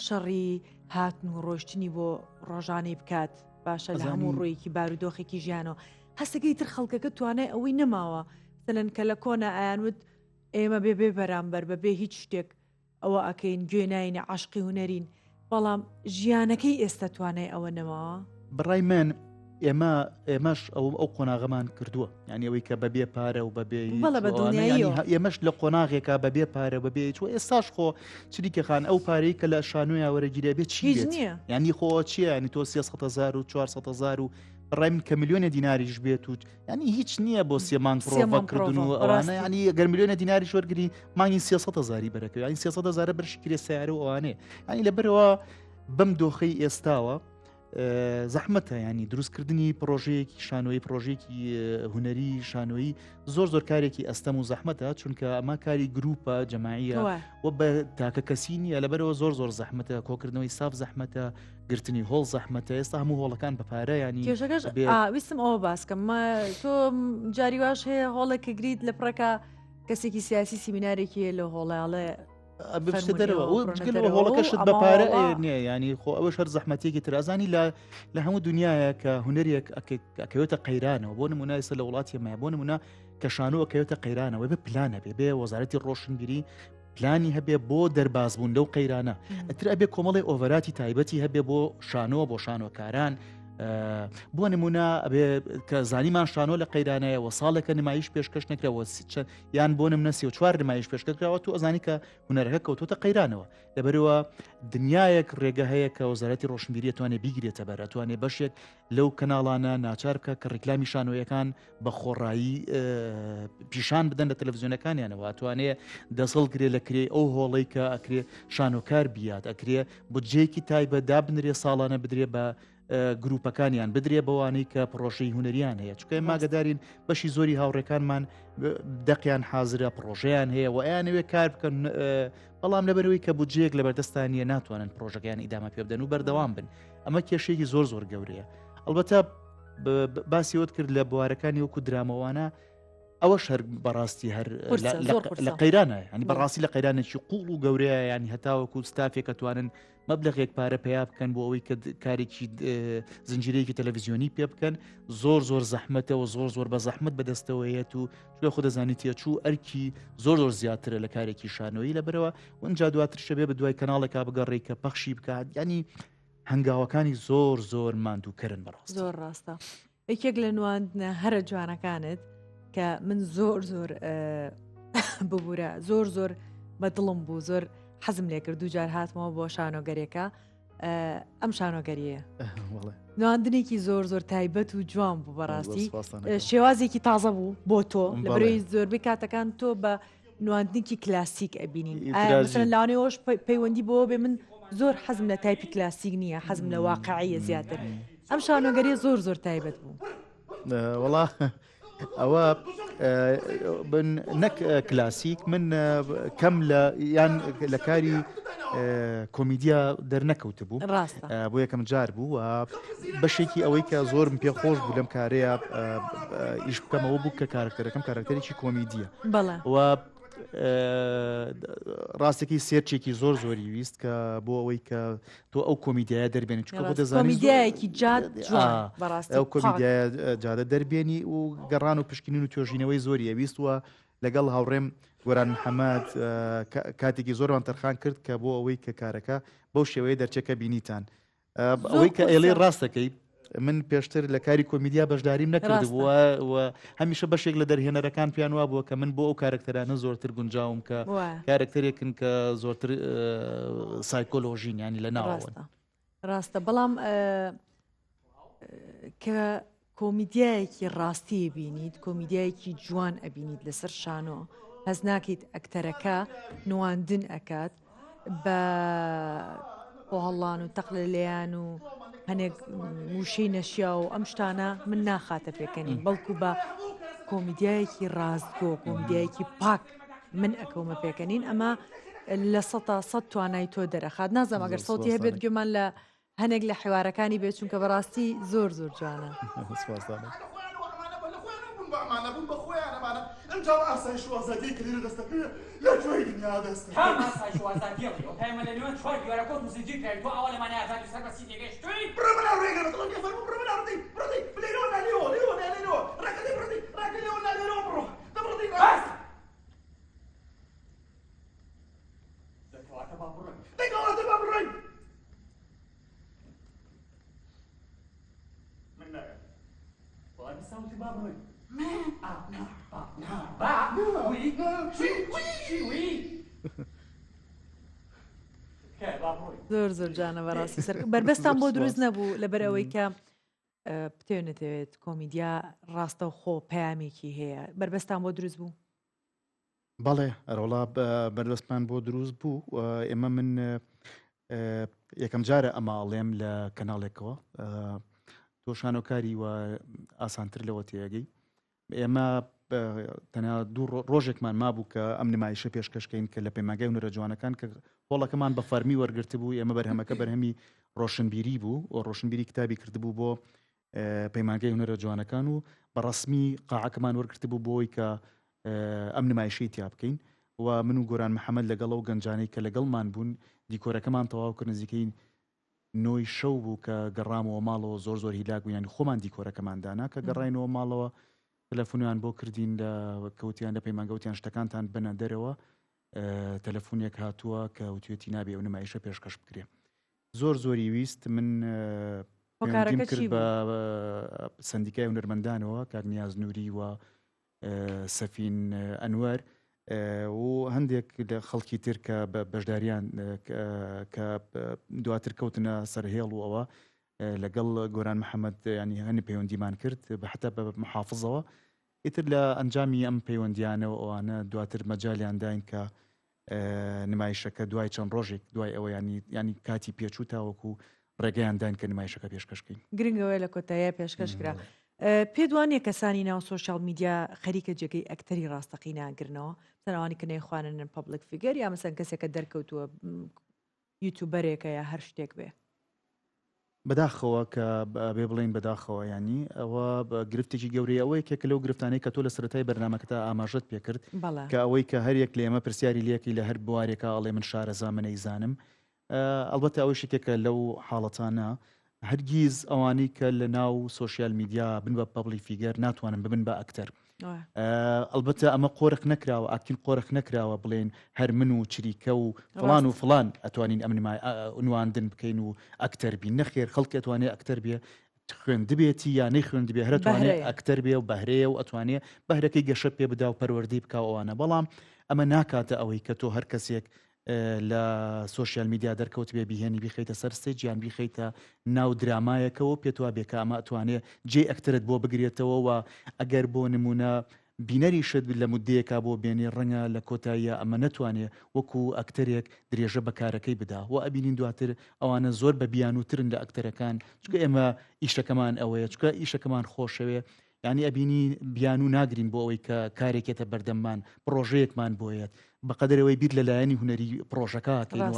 شەڕی هاتن و ڕۆشتنی بۆ ڕۆژانەی بکات باشە لە هەموو ڕوویەکی بارودۆخێکی ژیانەوە هەستەکەی تر خەڵکەکە توانای ئەوەی نەماوە سەلەن کە لە کۆنا ئایانوت ئێمە بێ بەرامبەر بەبێ هیچ شتێک ئەوە ئەکەین گوێناینە عاشقی هونەرین بەڵام ژیانەکەی ئێستا توانای ئەوە نەماوە بڕای من ئێمەش ئەو قۆناغەمان کردووە یعنی ئەوەی کە بەبێ پارە و بەبێ ئێمەش لە قۆناغێکا بەبێ پارە بەبێ چوە ئێستاش خۆ چریکەخان ئەو پارەی کە لە شانۆی وەرەگیرە بێت چی نییە ینی خۆ چییە ینی تۆ 300,000 و 400,000 و ڕای من کە میلیۆنە دیناریش بێت و ینی هیچ نییە بۆ سێمان پرۆڤەکردن و ئەوانە ینی گەر میلیۆنە دیناریش وەرگری مانگی 300,000 بەرەکەوە ینی 300,000 بەرشی کرێ سیارە و ئەوانەیە ینی لەبەرەوە بەم دۆخەی ئێستاوە زەحمەتە ینی دروستکردنی پرۆژەیەکی شانۆی پرۆژێکی هونەری شانۆیی زۆر کارێکی ئەستەم و زەحمەتە چونکە ئەمە کاری گروپە جەماعیە و بە تاکە کەسی نیە لەبەرەوە زۆر زەحمەتە کۆکردنەوەی ساف زەحمەتە گرتنی هۆڵ زەحمەتە ئێستا هەموو هۆڵەکان بەپارە ینی کێشەکەش ویستم ئەوە باسکەم تۆ جاری واش هەیە هۆڵێکی گریت لە پڕەکە کەسێکی سیاسی سیمینارێکی لە هۆڵاڵێ دەرەوە هۆڵەکەشت بەپارە نییە ینی خۆ ئەوەش هەر زەحمەتێکی ترازانی لە هەموو دنیاە کە هونەرێک ئەکەوێتە قەیرانەوە بۆ نمونایسە لە وڵاتی مای بۆ نمونە کە شانۆ ئەکەوێتە قەیرانەوە بە پلانە بێ وەزارەتی ڕۆشنبیری پلانی هەبێ بۆ دەربازبوون لەو قەیرانە ئەتر ئەبێ کۆمەڵی ئۆڤەراتی تایبەتی هەبێ بۆ شانۆ بۆ شانۆکاران بۆ نمونە ئەبێ کە زانیمان شانۆ لە قەیرانەیە و ساڵێکە نمایش پێشکەش نەکرەوە یان بۆ نمونە 34 نمایش پێشکەکراوە تو ئەزانی کە هونەرەکە کەوتۆتە قەیرانەوە لەبەرەوە دنیایەک ڕێگە هەیە کە وەزارەتی ڕۆشنبیری توانێت بیگرێتە بەر ئەتوانێت بەشێک لەو کەناڵانە ناچار بکە کە ڕیکلامی شانۆیەکان بە خۆڕایی پیشان بدەن لە تەلەڤیزیۆنەکانیانەوە ئەتوانێت دەسەڵگرێ لە کرێ ئەو هۆڵەی کە ئەکرێ شانۆکار بیات ئەکرێ بودجەیەکی تایبەت دابنرێ ساڵانە بدرێ بە گروپەکانیان بدرێ بەوانەی کە پرۆژەی هونەریان هەیە چکە ماگەدارین بەشی زۆری هاوڕێکانمان دەقیان حازرە پرۆژەیان هەیە و ئەیانەوێ کار بکەن بەڵام لەبەرەوەی کە بودجەیەک لە بەردەستانیە ناتوانن پرۆژەکەیان ئیدامە پێ بدەن و بەردەوام بن ئەمە کێشەیەکی زۆر گەورەیە ئەلبەتە باسی وت کرد لە بوارەکانی وەکو درامەوانە ئەوەش هەر بەڕاستی هەر لە قەیرانە ینی بەڕاستی لە قەیرانێکی قوڵ و گەورەیە ینی هەتاوەکو ستافێک کەتوانن مەبلغێک پارە پێیا بکەن بۆ ئەوەی کە کارێکی زنجیرەیەکی تەلەڤیزیۆنی پێ بکەن زۆر زەحمەتەوە زۆر بە زەحمت بەدەستەوەیەت و شوێ خۆ دەزانی تێچوو ئەرکی زۆر زیاترە لە کارێکی شانۆیی لەبەرەوە وەنجا دواتر شەبێ بە دوای کەناڵێکا بگەڕێ کە پەخشی بکات ینی هەنگاوەکانی زۆر ماندووکردن بەڕاست زۆر ڕاستە یەکێک لە نواندنە هەرە جوانەکانت کە من زۆر ببوورە زۆر بەدڵم بوو زۆر حەزم لێ کرد و جار هاتمەوە بۆ شانۆگەرێکە ئەم شانۆگەریە نواندنێکی زۆر تایبەت و جوان بوو بەڕاستی شێوازێکی تازە بوو بۆ تۆ لەبەرەوەی زۆربەی کاتەکان تۆ بە نواندنێکی کلاسیک ئەبینین لاانەوەش پەیوەندی بۆ بێ من زۆر حەزم لە تایپی کلاسیک نییە حەزم لە واقعیە زیاتر ئەم شانۆگەری زۆر تایبەت بوو وڵا ئەوە نەک کلاسیک من کەم یان لە کاری کۆمیدیا دەرنەکەوت بوو بۆ یەکەم جار بوو و بەشێکی ئەوەی کە زۆرم پێ خۆش بوو لەم کارەیە ئیش بکەمەوە بوو کە کارکتەرەکەم کارکتەرێکی کۆمیدیە و ڕاستێکی سێرچێکی زۆری ویست کە بۆ ئەوەی کە تۆ ئەو کۆمیدیایە دەربێنی چکە بۆ دەزانیایەکی ئەو کۆمیدیایە جادە دەربێنی و گەڕان و پشکنین و توێژینەوەی زۆری ئەویست وە لەگەڵ هاوڕێم گۆران محەممەد کاتێکی زۆرمان تەرخان کرد کە بۆ ئەوەی کە کارەکە بەو شێوەیە دەرچەکە بینیتان ئەوەی کە ئێڵێ ڕاستەکەی من پێشتر لە کاری کۆمیدیا بەشداریم نەکردبووە و هەمیشە بەشێک لە دەرهێنەرەکان پیان وا بووە کە من بۆ ئەو کارکتەرانە زۆرتر گونجاوم کە کارکتەرێکن کە زۆرتر سایکۆلۆژین ینی لە ناوەوە ڕاستە بەڵام کە کۆمیدیایەکی ڕاستی بینیت کۆمیدیایەکی جوان ئەبینیت لەسەر شانۆ هەز ناکەیت ئەکتەرەکە نواندن ئەکات بە هەڵان و تەقلە لێیان و هەنێک موشەی نەشیا و ئەم شتانە من ناخاتە پێکەنین بەڵکو بە کۆمیدیایەکی ڕاستگۆ کۆمیدیایەکی پاک من ئەکەومە پێکەنین ئەمە لە 100 توانای تۆ دەرەخات نازەم ئەگەر سەڵتی هەبێت گوێمان لە هەنێک لە حیوارەکانی بێت چونکە بەڕاستی زۆر جوانە بوون بە خۆیانەمانە ئەمجا ئاسای شوازادی کردی دەستەکە لە کوێی دنیا دەست ئاسای شوازادی پەیمە لە نوێن چوار دیوارەکە موزیکی کرد تۆ ئەوە لەمانە ئازادی سەر بەسی تێگەیشتووی بڕە بەناو ڕێگە دڵم پێ فەرموو بڕە بەناو ڕدەی بلێرەوە نالێەوە ڕاکەدەی ڕاکەدەوە نالێرەوە بڕۆ دەبڕدەی بەس دەکەواتە با بڕۆین دەکەواتە با بڕۆین من نایە وڵامی ساوتی با بڕۆین زۆر جانە بەڕاستی سەر بربەستان بۆ دروست نەبوو لەبەر ئەوەی کە بتێنێتەوێت کۆمیدیا ڕاستە و خۆ پەیامێکی هەیە بربەستان بۆ دروست بوو بەڵێ ئەرۆڵا بەردەستمان بۆ دروست بوو ئێمە من یەکەم جارە ئەماڵێم لە کەناڵێکەوە تۆ شانۆکاری و ئاسانتر لەوە تێگەی ئێمە تەنیا دوو ڕۆژێکمان مابوو کە ئەم نمایشە پێشکەشکەین کە لە پەیمانگای هونەرە جوانەکان کە هۆڵەکەمان بە فەرمی وەرگرت بوو ئێمە بەرهەمەکە بەرهەمی ڕۆشنبیری بوو و ڕۆشنبیری کتابی کردبوو بۆ پەیمانگای هونەرە جوانەکان و بەڕسمی قاعەکەمان وەرگرت بوو بۆی کە ئەم نمایشەی تیا بکەین و من و گۆران محەممەد لەگەڵ و گەنجانەی کە لەگەڵمان بوون دیکۆرەکەمان تەواو کرد نزیکەی نۆی شەو بوو کە گەڕامەوە ماڵەوە زۆر هیلاک بوو ینی خۆمان دیکۆرەکەماندانا کە گەڕینەوە ماڵەوە تەلەفۆنیان بۆ کردین لە کەوتیان لە پەیمانگەوتیان شتەکانتان بنە دەرەوە تەلەفۆنێک هاتووە کە وتوێتی نابێ ئەو نمایشە پێشکەش بکرێ زۆری ویست من کرد بە سندیکای هونەرمەندانەوە کاک نیاز نووری و سەفین ئەنوەر و هەندێک لە خەڵکی تر کە بەشداریان کە دواتر کەوتنە سەرهێڵ و ئەوە لەگەڵ گۆران محەممەد ینی هەنی پەیوەندیمان کرد بە حتا بە محافظەوە ئیتر لە ئەنجامی ئەم پەیوەندیانەوە ئەوانە دواتر مەجالیان داین کە نمایشەکە دوای چەند ڕۆژێک دوای ئەوە ینی کاتی پێچوو تاوەکو ڕێگەیان داین کە نمایشەکە پێشکەشکەین گرنگەوەی لە کۆتاییە پێشکەشکرا پێ دوانێ کەسانی ناو سۆشیال میدیا خەریکە جێگەی ئەکتەری ڕاستەقی ناگرنەوە سەروانی کە نەیخوانن پبلیک فیگەر یا مەسەن کەسێکە دەرکەوتووە یوتیوبەرێکە یا هەر شتێک بێ بەداخەوە کە بێ بڵین بەداخەوە ینی ئەوە گرفتێکی گەورەی ئەوەی کە لەو گرفتانەی کە تۆ لە سەرەتای بەرنامەکەتا ئاماژەت پێکرد بەڵێ کە ئەوەی کە هەر یەک لە ئێمە پرسیاری لەکی لە هەر بوارێکە ئەڵێ من شارەزا منەیزانم ئەلبەتە ئەوەی شتێکە لەو حاڵەتانە هەرگیز ئەوانەی کە لە ناو سۆشیال میدیا بن بە پەبلی فیگەر ناتوانن ببن بە ئەکتەر ئەلبەتە ئەمە قۆرق نەکراوە ئاکین قۆرق نەکراوە بڵێن هەر من و چریکە و فڵان و فڵان ئەتوانین ئەمنواندن بکەین و ئەکتەر بین نەخێر خەڵکی ئەتوانێت ئەکتەر بێ خوێندبێتی یا نەی خوێندبێ هەرتوانێت ئەکتەر بێ و بەهرەیە و ئەتوانێت بەهرەکەی گەشە پێ بدا و پەروەردەی بکەوەوانە بەڵام ئەمە ناکاتە ئەوەی کە تۆ هەر کەسێک لە سۆشیال میدیا دەرکەوت بێ بیهێنی بیخیتە سەر ستێجیان بیخیتە ناو درامایەکەەوە پێتوا بێکە ئەمە ئەتوانێت جێ ئەکترت بۆ بگرێتەوە و ئەگەر بۆ نمونە بینەری شت لە مودەیەکا بۆ بێنێ ڕەنگە لە کۆتاییە ئەمە نەتوانێت وەکو ئەکتەرێک درێژە بەکارەکەی بدا و ئەبینین دواتر ئەوانە زۆر بە بیانوترن لە ئەکتەرەکان چکە ئێمە ئیشەکەمان ئەوەیە چکە ئیشەکەمان خۆشەوێ ینی ئەبینی بیان و ناگرین بۆ ئەوەی کە کارێکێتە بەردەممان پرۆژەیەکمان بۆیەت بەقەدرەوەی بیر لەلایەنی هوەری پرۆژەکەکەین و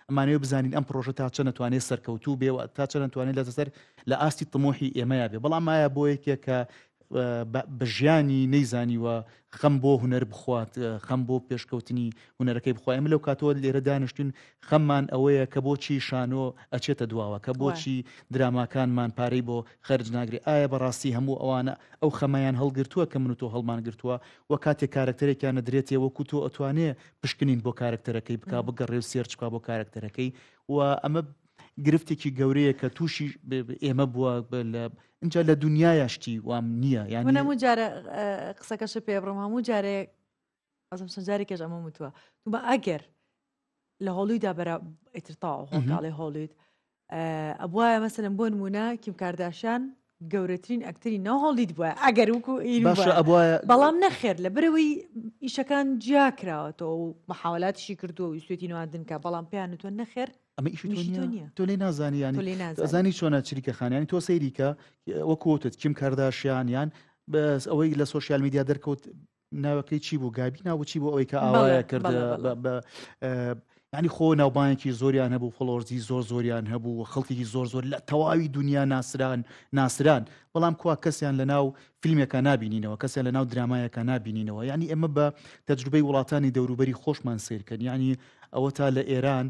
ئەمانەوە بزانین ئەم پرۆژە تا چە نتوانێت سەرکەوتوو بێ و تا چە نتوانێت لەسەر لە ئاستی تمۆحی ئێمەیە بێ بەڵام مایە بۆ یەکێکە بە ژیانی نەیزانیوە خەم بۆ هوەر بخوات خەم بۆ پێشکەوتنی هوەرەکەی بخوایم لەو کاتۆ لێرە دانیشتین خەممان ئەوەیە کە بۆچی شانۆ ئەچێتە دواوە کە بۆچی دراماکانمان پارەی بۆ خەرج ناگری ئایا بەڕاستی هەموو ئەوانە ئەو خەمەیان هەڵگرتووە کە من و تۆ هەڵمان گرتووە و کاتێک کارکتەرێکیان نەدرێتێ وەکو تۆ ئەتوانێ پشکنین بۆ کارکتەرەکەی بک بگەڕێ و سێرچ بکا بۆ کارکتەرەکەی و ئەمە گرفتێکی گەورەیە کە تووشی ئێمە بووە اینجا لە دنیایشتی وام نییە یعنی هەموو جارە قسەکەش پێ بڕم هەموو جارێک ئەزم سنجارێکش ئەمە وتووە تو بە ئەگەر لە هۆڵیدا بەرە ئیترتاوە هۆڵی هۆڵید ئەبواە مەسەن بۆ نمونە کیم کارداشیان گەورەترین ئەکتەری ناو هۆڵید بووە ئەگەر وکو بەڵام نەخێر لە برەوەی ئیشەکان جیا کراوەتەوە و محاولاتیشی کردووە و سوێتی نواندن کە بەڵام پێیان تۆ نەخێر ئەمە ئیشتۆنیە تۆ لێ نازانیانی ئەزانی چۆنە چریکە خانیانی تۆ سەیریکە وەکوتت کیم کارداشیانیان بەس ئەوەی لە سۆشیال میدیا دەرکەوت ناوەکەی چی بوو گابی ناوچی بۆ ئەوەی کە ئاوایە کرد ینی خۆ ناوبانێکی زۆریان هەبوو فڵۆرزی زۆریان هەبوو خەڵکی زۆر لە تەواوی دنیا ناسران بەڵام کوا کەسیان لە ناو فیلمێکە نبینینەوە کەسیان لە ناو درامایەکە نبینینەوە ینی ئێمە بە تەجروبەی وڵاتانی دەوروبەری خۆشمان سیرکەن ینی ئەوە تا لە ئێران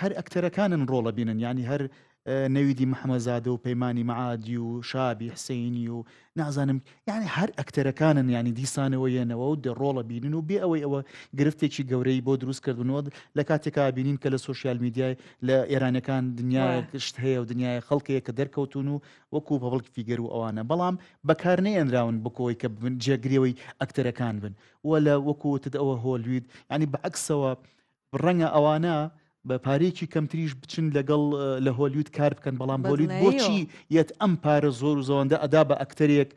هەر ئەکتەرەکانن ڕۆڵە بینن ینی هەر نەویدی محەمەزادە و پەیمانی مەعادی و شابی حسینی و نازانم یعنی هەر ئەکتەرەکانن ینی دیسانەوە یەنەوە و دەڕۆڵە بینن و بێ ئەوەی ئەوە گرفتێکی گەورەی بۆ دروستکردنەوە لە کاتێکا بینین کە لە سۆشیال میدیای لە ئێرانەکان دنیای گشت هەیە و دنیای خەڵکەیە کە دەرکەوتون و وەکو پەبڵکی فیگەر و ئەوانە بەڵام بەکارنەی ئەنراون بکۆی کە جێگرێەوەی ئەکتەرەکان بن وە لە وەکوتت ئەوە هۆلوید ینی بەعکسەوە ڕەنگە ئەوانە بە پارێکی کەمتریش بچن لەگەڵ لە هۆلیود کار بکەن بەڵام هۆلیود بۆچی یەت ئەم پارە زۆر و زەوەندە ئەدا بە ئەکتەرێک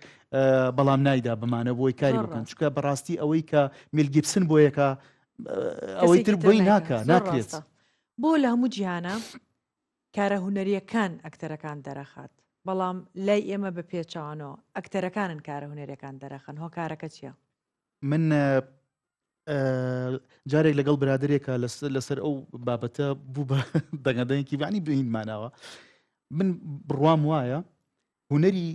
بەڵام نایدا بمانە بۆی کاری بکەن چکە بەڕاستی ئەوەی کە میلگیبسن بۆ یەکە ئەوەی تر بۆی ناکرێت بۆ لە هەموو جیهانە کارە هوەریەکان ئەکتەرەکان دەرەخات بەڵام لای ئێمە بە پێچوانەوە ئەکتەرەکانن کارە هوەریەکان دەرەخن هۆ کارەکە چییە؟ من جارێک لەگەڵ برادێکە لەسەر ئەو بابەتە بوو بە دەنگەدەنێکی بانی بینمانەوە من بڕوام وایە هوەری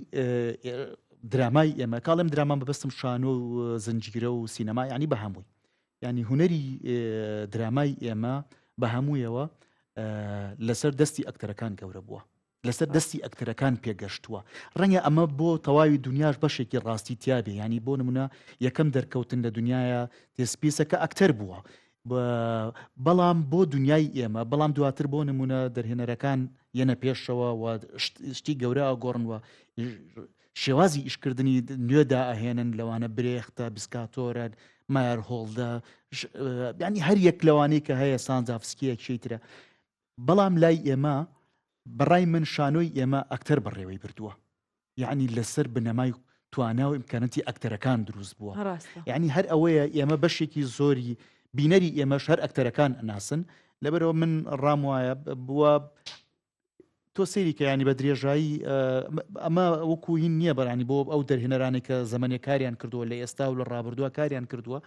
درامای ئێمە کاڵم درامان بەبستم شانۆ و زنجیرە و سینەما ینی بە هەمووی ینی هوەری درامای ئێمە بە هەموویەوە لەسەر دەستی ئەکتەرەکان گەورە بووە لەسەر دەستی ئەکتەرەکان پێگەشتووە ڕەنگە ئەمە بۆ تەواوی دنیاش بەشێکی ڕاستی تیابێ ینی بۆ نمونە یەکەم دەرکەوتن لە دنیاە تێسپیسەکە ئەکتەر بووە بەڵام بۆ دنیای ئێمە بەڵام دواتر بۆ نمونە دەرهێنەرەکان یەنە پێشەوە و شتی گەورە گۆڕنوە شێوازی ئیشکردنی نوێدا ئەهێنن لەوانە برێختە بسکاتۆرە مایار هۆڵدە ینی هەر یەک لەوانەی کە هەیە سانجافسکیەکشی ترە بەڵام لای ئێمە بەڕای من شانۆی ئێمە ئەکتەر بەڕێوەی بردووە یعنی لەسەر بنەمای توانە و ئیمکانەتی ئەکتەرەکان دروست بووە یعنی هەر ئەوەیە ئێمە بەشێکی زۆری بینەری ئێمەش هەر ئەکتەرەکان ئەناسن لەبەرەوە من ڕام وایە بووە تۆ سەیری کە ینی بە درێژایی ئەمە وەکو هین نییە بەرانی بۆ ئەو دەرهێنەرانی کە زەمانێک کاریان کردووە لە ئێستا و لە ڕابردووە کاریان کردووە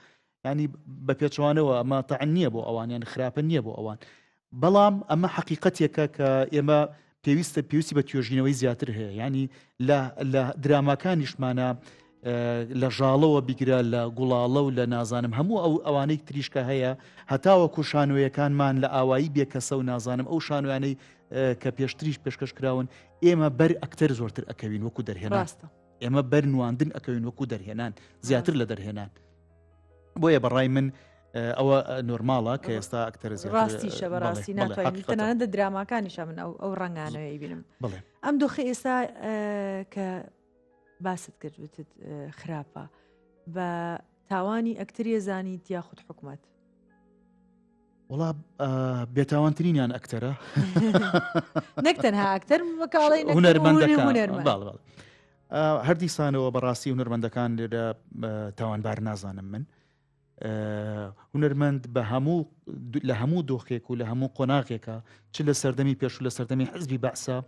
ینی بە پێچوانەوە ئەمە تەعن نییە بۆ ئەوان یان خراپە نییە بۆ ئەوان بەڵام ئەمە حەقیقەتێکە کە ئێمە پێویستی بە توێژینەوەی زیاتر هەیە ینی لە دراماکانیشمانە لە ژاڵەوە بیگرە لە گوڵاڵە و لە نازانم هەموو ئەوانەی تریشکە هەیە هەتاوەکو شانۆیەکانمان لە ئاوایی بێکەسە و نازانم ئەو شانویانەی کە پێشتریش پێشکەش کراون ئێمە بەر ئەکتەر زۆرتر ئەکەوین وەکو دەرهێنان ئێمە بەر نواندن ئەکەوین وەکو دەرهێنان زیاتر لە دەرهێنان بۆیە بەڕای من ئەوە نۆرماڵە کە ئێستا ئەکتەر ڕاستیشە بەڕاستی ناتوانین تەنانەت دراماکانیشە من ئەو ڕنگانەوەی بینم ئەم دۆخی ئێستا کە باست کرد وتت خراپە بە تاوانی ئەکتەریە زانیت یاخود حکومەت وڵا بێتاوانترینیان ئەکتەرە نەک تەنها ئەکتەر وەکاڵی هونەرمەندەکان هەردیسانەوە بەڕاستی هونەرمەندەکان لێرە تاوانبار نازانم من هونەرمەند لە هەموو دۆخێک و لە هەموو قۆناغێکە چ لە سەردەمی پێش و لە سەردەمی حزبی بەعسا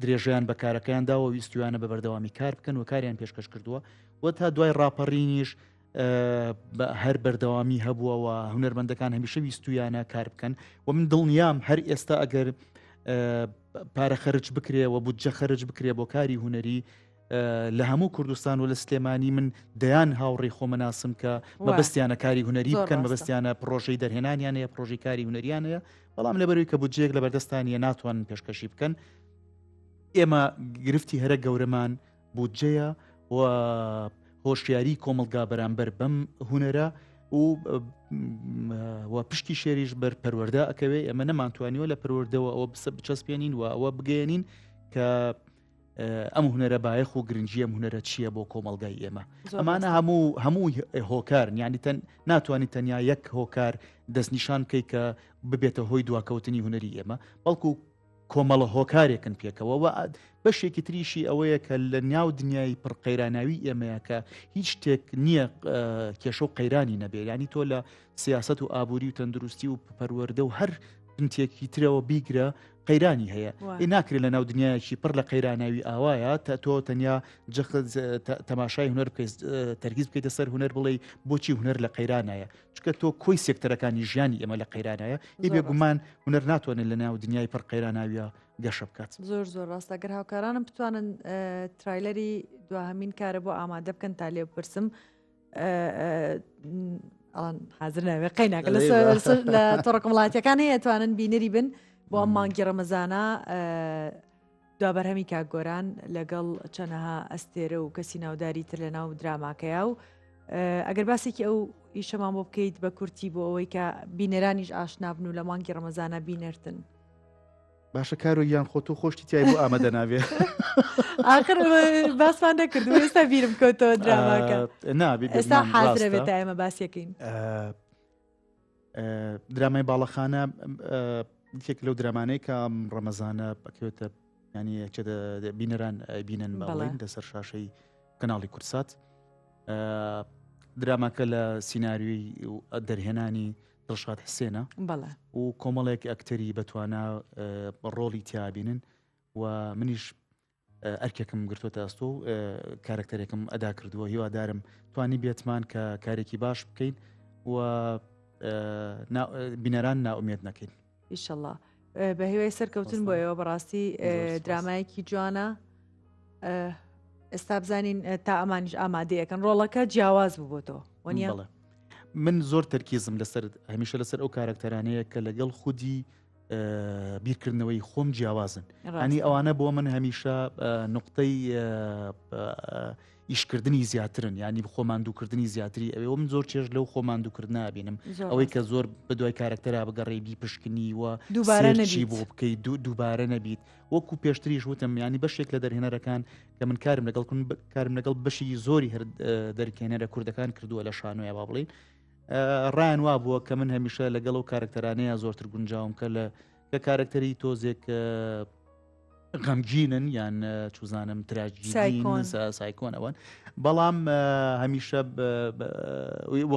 درێژیان بە کارەکەیانداوە ویستویانە بە بەردەوامی کار بکەن و کاریان پێشکەش کردووە و تا دوای ڕاپەڕینیش هەر بەردەوامی هەبووەوە هونەرمەندەکان هەمیشە ویستویانە کار بکەن و من دڵنیام هەر ئێستا ئەگەر پارە خەرج بکرێ و بودجە خەرج بکرێ بۆ کاری هونەری لە هەموو کوردستان و لە سلێمانی من دەیان هاوڕێی خۆمەناسم کە مەبەستیانە کاری هونەری بکەن مەبەستیانە پرۆژەی دەرهێنانیانەیە پرۆژەی کاری هونەریانەیە بەڵام لەبەروی کە بودجەیەک لە بەردەستانیە ناتوانن پێشکەشی بکەن ئێمە گرفتی هەرە گەورەمان بودجەیە و هۆشیاری کۆمەلگا بەرامبەر بەم هونەرە و پشتی شێریش بەر پەروەردە ئەکەوێ ئەمە نەمانتوانیوە لە پەروەردەوە ئەوە بچەسپێنین و ئەوە بگەێنین کە ئەم هونەرە بایەخ و گرنگی ئەم هونەرە چییە بۆ کۆمەلگای ئێمە ئەمانە هەموو هۆکارن ینی ناتوانانی تەنیا یەک هۆکار دەستنیشان بکەی کە ببێتە هۆی دواکەوتنی هونەری ئێمە بەڵکو کۆمەڵە هۆکارێکن پێکەوە و بەشێکی تریشی ئەوەیە کە لە ناو دنیای پڕقەیراناوی ئێمەیە کە هیچ شتێک نییە کێشە و قەیرانی نەبێت ینی تۆ لە سیاست و ئابووری و تەندروستی و پەروەردە و هەر بنتێکی ترەوە بیگرە قەیرانی هەیە ناکرێت لە ناو دنیایەکی پڕ لە قەیراناوی ئاوایە تا تۆ تەنیا تەماشای هونەر بکەیت تەرگیز بکەیتە سەر هونەر بڵێ بۆچی هونەر لە قەیرانایە چکە تۆ کۆی سێکتەرەکانی ژیانی ئێمە لە قەیرانایە بێگومان هونەر ناتوانێت لە ناو دنیای پڕ قەیراناویە گەشە بکات زۆر ڕاستە گەر هاوکارانم بتوانن ترایلەری دواهەمین کارە بۆ ئامادە بکەن تا لێ بپرسم حاضر ناوێ قەیناکە لە تۆڕە وڵاتیەکان هەیە توانن بینەری بن بۆ ئەم مانگی ڕەمەزانە دوابەرهەمی کاگۆران لەگەڵ چەنەها ئەستێرە و کەسی ناوداری تر لە ناو دراماکەیە و ئەگەر باسێکی ئەو ئیشەمان بۆ بکەیت بە کورتی بۆ ئەوەی کە بینەرانیش ئاشنابن و لە مانگی ڕەمەزانە بینەرتن باشە کارۆ یان خۆ تۆ خۆشتی تیای بۆ ئامادە نابێ ئاخر باسمان نەکردو ئێستا بیرم کەوتەوە دراماکە ئێستا حاضرە بێت تا ئێمە باسیەکەین درامای باڵەخانە یەک لەو درامانەی کە ڕەمەزانە بکەوێتە ینی بینەران بینن بەڵین لەسەر شاشەی کەناڵی کورسات دراماکە لە سیناریوی دەرهێنانی دڵشاد حسێنە و کۆمەڵێک ئەکتەری بەتوانە ڕۆڵی تیابینن و منیش ئەرکێکم گرتوۆتە ئەستۆ و کارکتەرێکم ئەدا کردووە هیوادارم توانی بێتمان کە کارێکی باش بکەین و بینەران ناومێت نەکەین ئیشەڵڵا بە هیوای سەرکەوتن بۆ ئێوە بەڕاستی درامایەکی جوانە ئێستا بزانین تا ئەمانیش ئامادەیەکەن ڕۆڵەکە جیاواز بوو بۆ تۆ وەنیە من زۆر تەرکیزم لەسەر هەمیشە لەسەر ئەو کارکتەرانەیە کە لەگەڵ خودی بیرکردنەوەی خۆم جیاوازن ئەنی ئەوانە بۆ من هەمیشە نقطەی ئیشکردنی زیاترن ینی خۆماندووکردنی زیاتری ئەوێ من زۆر چێژ لەو خۆماندووکردنا بینم ئەوەی کە زۆر بەدوای کارکتەرا بگەڕێ بی پشکنی و دووبارەچی بۆ بکەیت دووبارە نەبیت وەکو پێشتریش وتم ینی بەشێک لە دەرهێنەرەکان کە من کارم لەگەڵ بەشی زۆری هەر دەرکێنەرە کوردەکان کردووە لە شانۆیە با بڵین ڕایان وا بووە کە من هەمیشە لەگەڵ و کارکتەرانەیە زۆرتر گونجاوم کە کارکتەری تۆزێک غەمگینن یان چوزانم تراژیدین سایکۆن ئەوەن بەڵام هەمیشە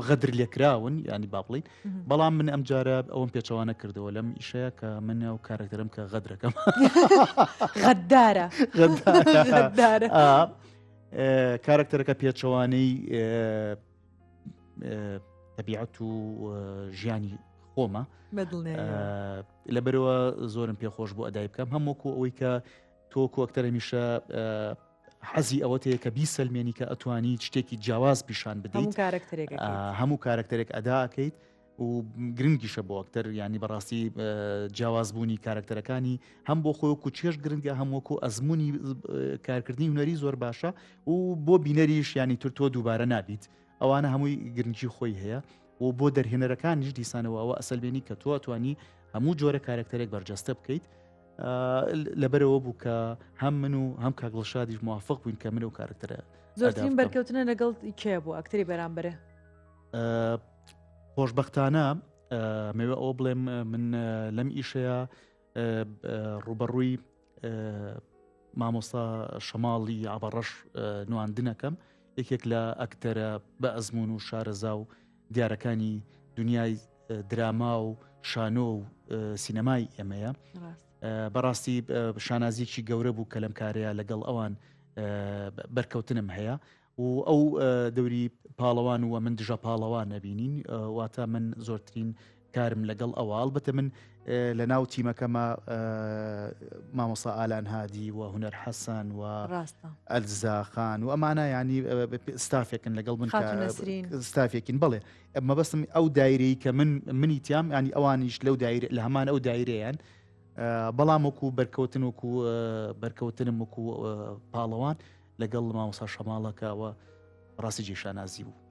غەدر لێکراون ینی با بڵین بەڵام من ئەم جارە ئەوم پێچەوانە کردەوە لەم ئیشەیە کە من ئەو کارکتەرم کە غەدرەکەم غەدارە کارکتەرەکە پێچەوانەی تەبیعەت و ژیانی خۆمە لەبەرەوە زۆرم پێخۆش بۆ ئەدای بکەم هەمووکو ئەوەی کە تۆکو ئەکتەرە میشە حەزی ئەوە تەیە کە بیسەلمێنی کە ئەتوانی شتێکی جیاواز پیشان بدەیت هەموو کارکتەرێک ئەداکەیت و گرنگیشە بۆ ئەکتەر ینی بەڕاستی جیاوازبوونی کارکتەرەکانی هەم بۆ خۆیکو چێش گرنگە هەمووەکو ئەزمموی کارکردنی هوەری زۆر باشە و بۆ بینەریش ینی تر تۆ دووبارە نابیت ئەوانە هەمووی گرنگی خۆی هەیە و بۆ دەرهێنەرەکانیش دیسانەوە ئەوە ئەسەلبێنی کە تۆ ئەتوانی هەموو جۆرە کارکتەرێک بەرجەستە بکەیت لەبەرەوە بوو کە هەم من و هەم کاگڵشادیش موافق بووین کە منە و کارکتەرە زۆرترین بەرکەوتنە لەگەڵ کێ بوو ئەکتەری بەرامبەرە خۆشببختانە مەوێ ئەوە بڵێم من لەم ئیشەیە ڕوبەڕووی مامۆستا شەماڵی ئابەڕەش نواندنەکەم یەکێک لە ئەکتەرە بە ئەزمون و شارەزا و دیارەکانی دنیای دراما و شانۆ و سینەمای ئێمەیە بەڕاستی شانازیێکی گەورە بوو کە لەم کارەیە لەگەڵ ئەوان بەرکەوتنم هەیە و ئەو دەوری پاڵەوان و من دژە پاڵەوان نەبینین واتە من زۆرترین کارم لەگەڵ ئەوە ئەڵبەتە من لە ناو تیمەکەمە مامۆستا ئالان هادی و هونەر حەسەن و ئەلزاخان و ئەمانە ینی ستافێکن لەگەڵ من ستافێکین بڵێ مەبەستم ئەو دایرەی کە منی تیام ینی ئەوانیش لەو لە هەمان ئەو دایرەیان بەڵام وەکو بەرکەوتن وەکو بەرکەوتنم وەکو پاڵەوان لەگەڵ مامۆستا شەماڵەکەەوە ڕاستی جێشانازی بوو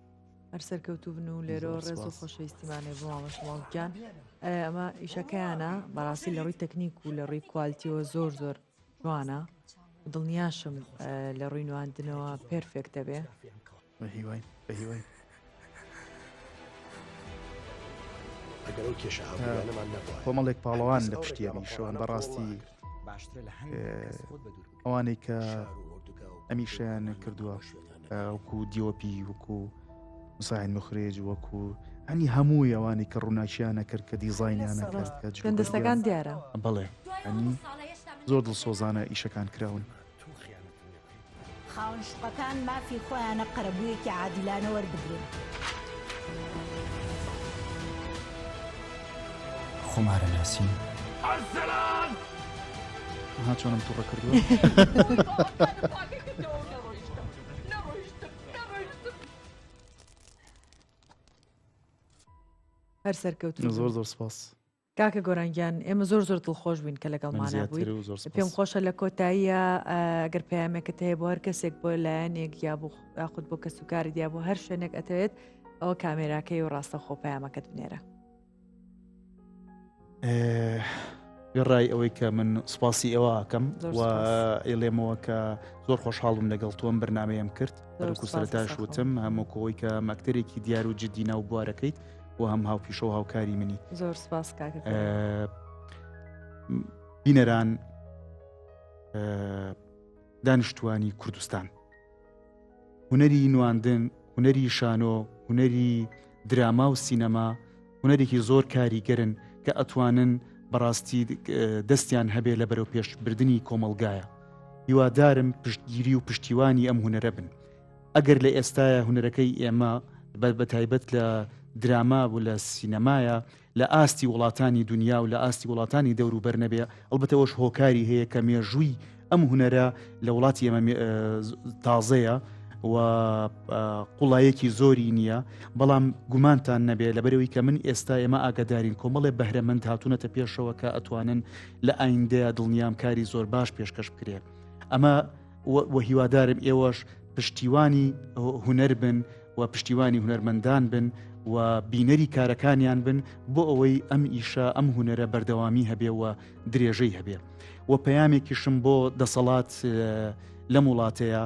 هەر سەرکەوتوو بن و لێرە ڕێز و خۆشەویستیمانێ بۆ مامۆ شەماڵگیان ئەمە ئیشەکەیانە بەڕاستی لە ڕووی تەکنیک و لە ڕووی کوالیتیەوە زۆر زۆر جوانە دڵنیاشم لە ڕووی نواندنەوە پێرفێکت دەبێ کۆمەڵێک پاڵەوان لە پشتیانی شەوان بەڕاستی ئەوانەی کە ئەمیشیان کردووە وەکو دیۆپی وەکو مساعد مخرێج وەکو هەنی هەمووی ئەوانی کە ڕووناکییانە کرد کە دیزاینیانە کرد دەستەکان دیارە بڵێ زۆر دڵسۆزانە ئیشەکان کراون خاوەنشقەکان مافی خۆیانە قەرەبوویەکی عادیلانە وەربگرن خۆمارە ناسین ها چۆنم تووڕە کردووە هەر سەرکەوتوو زۆر سپاس کاکە گۆرانگیان ئێمە زۆر دڵخۆش بووین کە لەگەڵمانە بووین پێم خۆشە لە کۆتاییە ئەگەر پەیامێکت هەیە بۆ هەر کەسێک بۆ لایەنێک یا یاخود بۆ کەسوکاری دیا بۆ هەر شوێنێک ئەتەوێت ئەوە کامێراکەی و ڕاستە خۆ پەیامەکەت بنێرە گەڕای ئەوەی کە من سوپاسی ئێوە ئەکەم و ئێڵێمەوە کە زۆر خۆشحاڵم لەگەڵ تۆم بەرنامەیەم کرد بەرەکو سەرەتاش وتم هەموو کۆی کە مەکتەرێکی دیار و جدی ناو بوارەکەیت و هەم هاوپیشە و هاوکاری منی زۆر سپاس کاکە بینەران دانیشتوانی کوردستان هونەری نواندن هونەری شانۆ هونەری دراما و سینەما هونەرێکی زۆر کاریگەرن کە ئەتوانن بەڕاستی دەستیان هەبێ لە بەرەو پێشبردننی کۆمەلگایە هیوادارم پشتگیری و پشتیوانی ئەم هونەرە بن ئەگەر لە ئێستاە هونەرەکەی ئێمە بەتایبەت لە دراما و لە سینەمایە لە ئاستی وڵاتانی دنیا و لە ئاستی وڵاتانی دەوروبەر نەبێ ئەڵبەتەوەش هۆکاری هەیە کە مێژووی ئەم هونەرە لە وڵاتی ئێمە تازەیە و قوڵایەکی زۆری نییە بەڵام گومانتان نەبێ لەبەرەوەی کە من ئێستا ئێمە ئاگدارین کۆمەڵێ بەهرەمەند هاتوونەتە پێشەوە کە ئەتوانن لە ئایندەیە دڵنیام کاری زۆر باش پێشکەش بکرێت ئەمە وە هیوادارم ئێوەش پشتیوانی هونەر بن و پشتیوانی هونەرمەندان بن و بینەری کارەکانیان بن بۆ ئەوەی ئەم ئیشە ئەم هونەرە بەردەوامی هەبێ و درێژەی هەبێ و پەیامێکیشم بۆ دەسەڵات لەم وڵاتەیە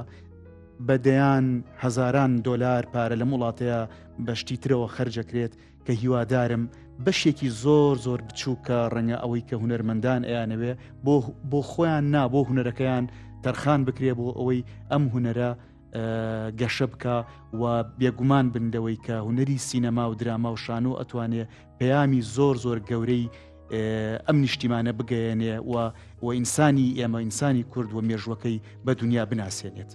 بەدەیان هەزاران دۆلار پارە لەم وڵاتەیە بەشتی ترەوە خەرجەکرێت کە هیوادارم بەشێکی زۆر زۆر بچووکە ڕەنگە ئەوەی کە هونەرمەندان ئەیانەوێ بۆ خۆیان بۆ هونەرەکەیان تەرخان بکرێ بۆ ئەوەی ئەم هونەرە گەشە بکە و بێگومان بندەوەی کە هونەری سینەما و دراما و شانۆ ئەتوانێ پەیامی زۆر زۆر گەورەی ئەم نیشتیمانە بگەیەنێ و ئینسانی ئێمە ئینسانی کورد و مێژوەکەی بە دنیا بناسێنێت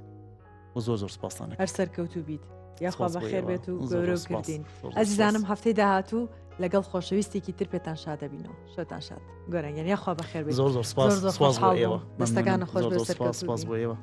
زۆر زۆر سپاسانە هەر سەرکەوتوو بیت یاخوا بەخێر بێت و گەورە و کردین ئەزیزانم هەفتەی داهاتوو لەگەڵ خۆشەویستێکی تر پێتان شادەبینەوە شۆتان شاد گۆرانگەن یاخوا بەخێر بێت زۆر سپاس زۆر سپاس بۆ خۆشحاڵ ئێوە بووم. دەستەکانە خۆش بێ سپاس سەرکەوتوو سپاس بی. بۆ ئێوە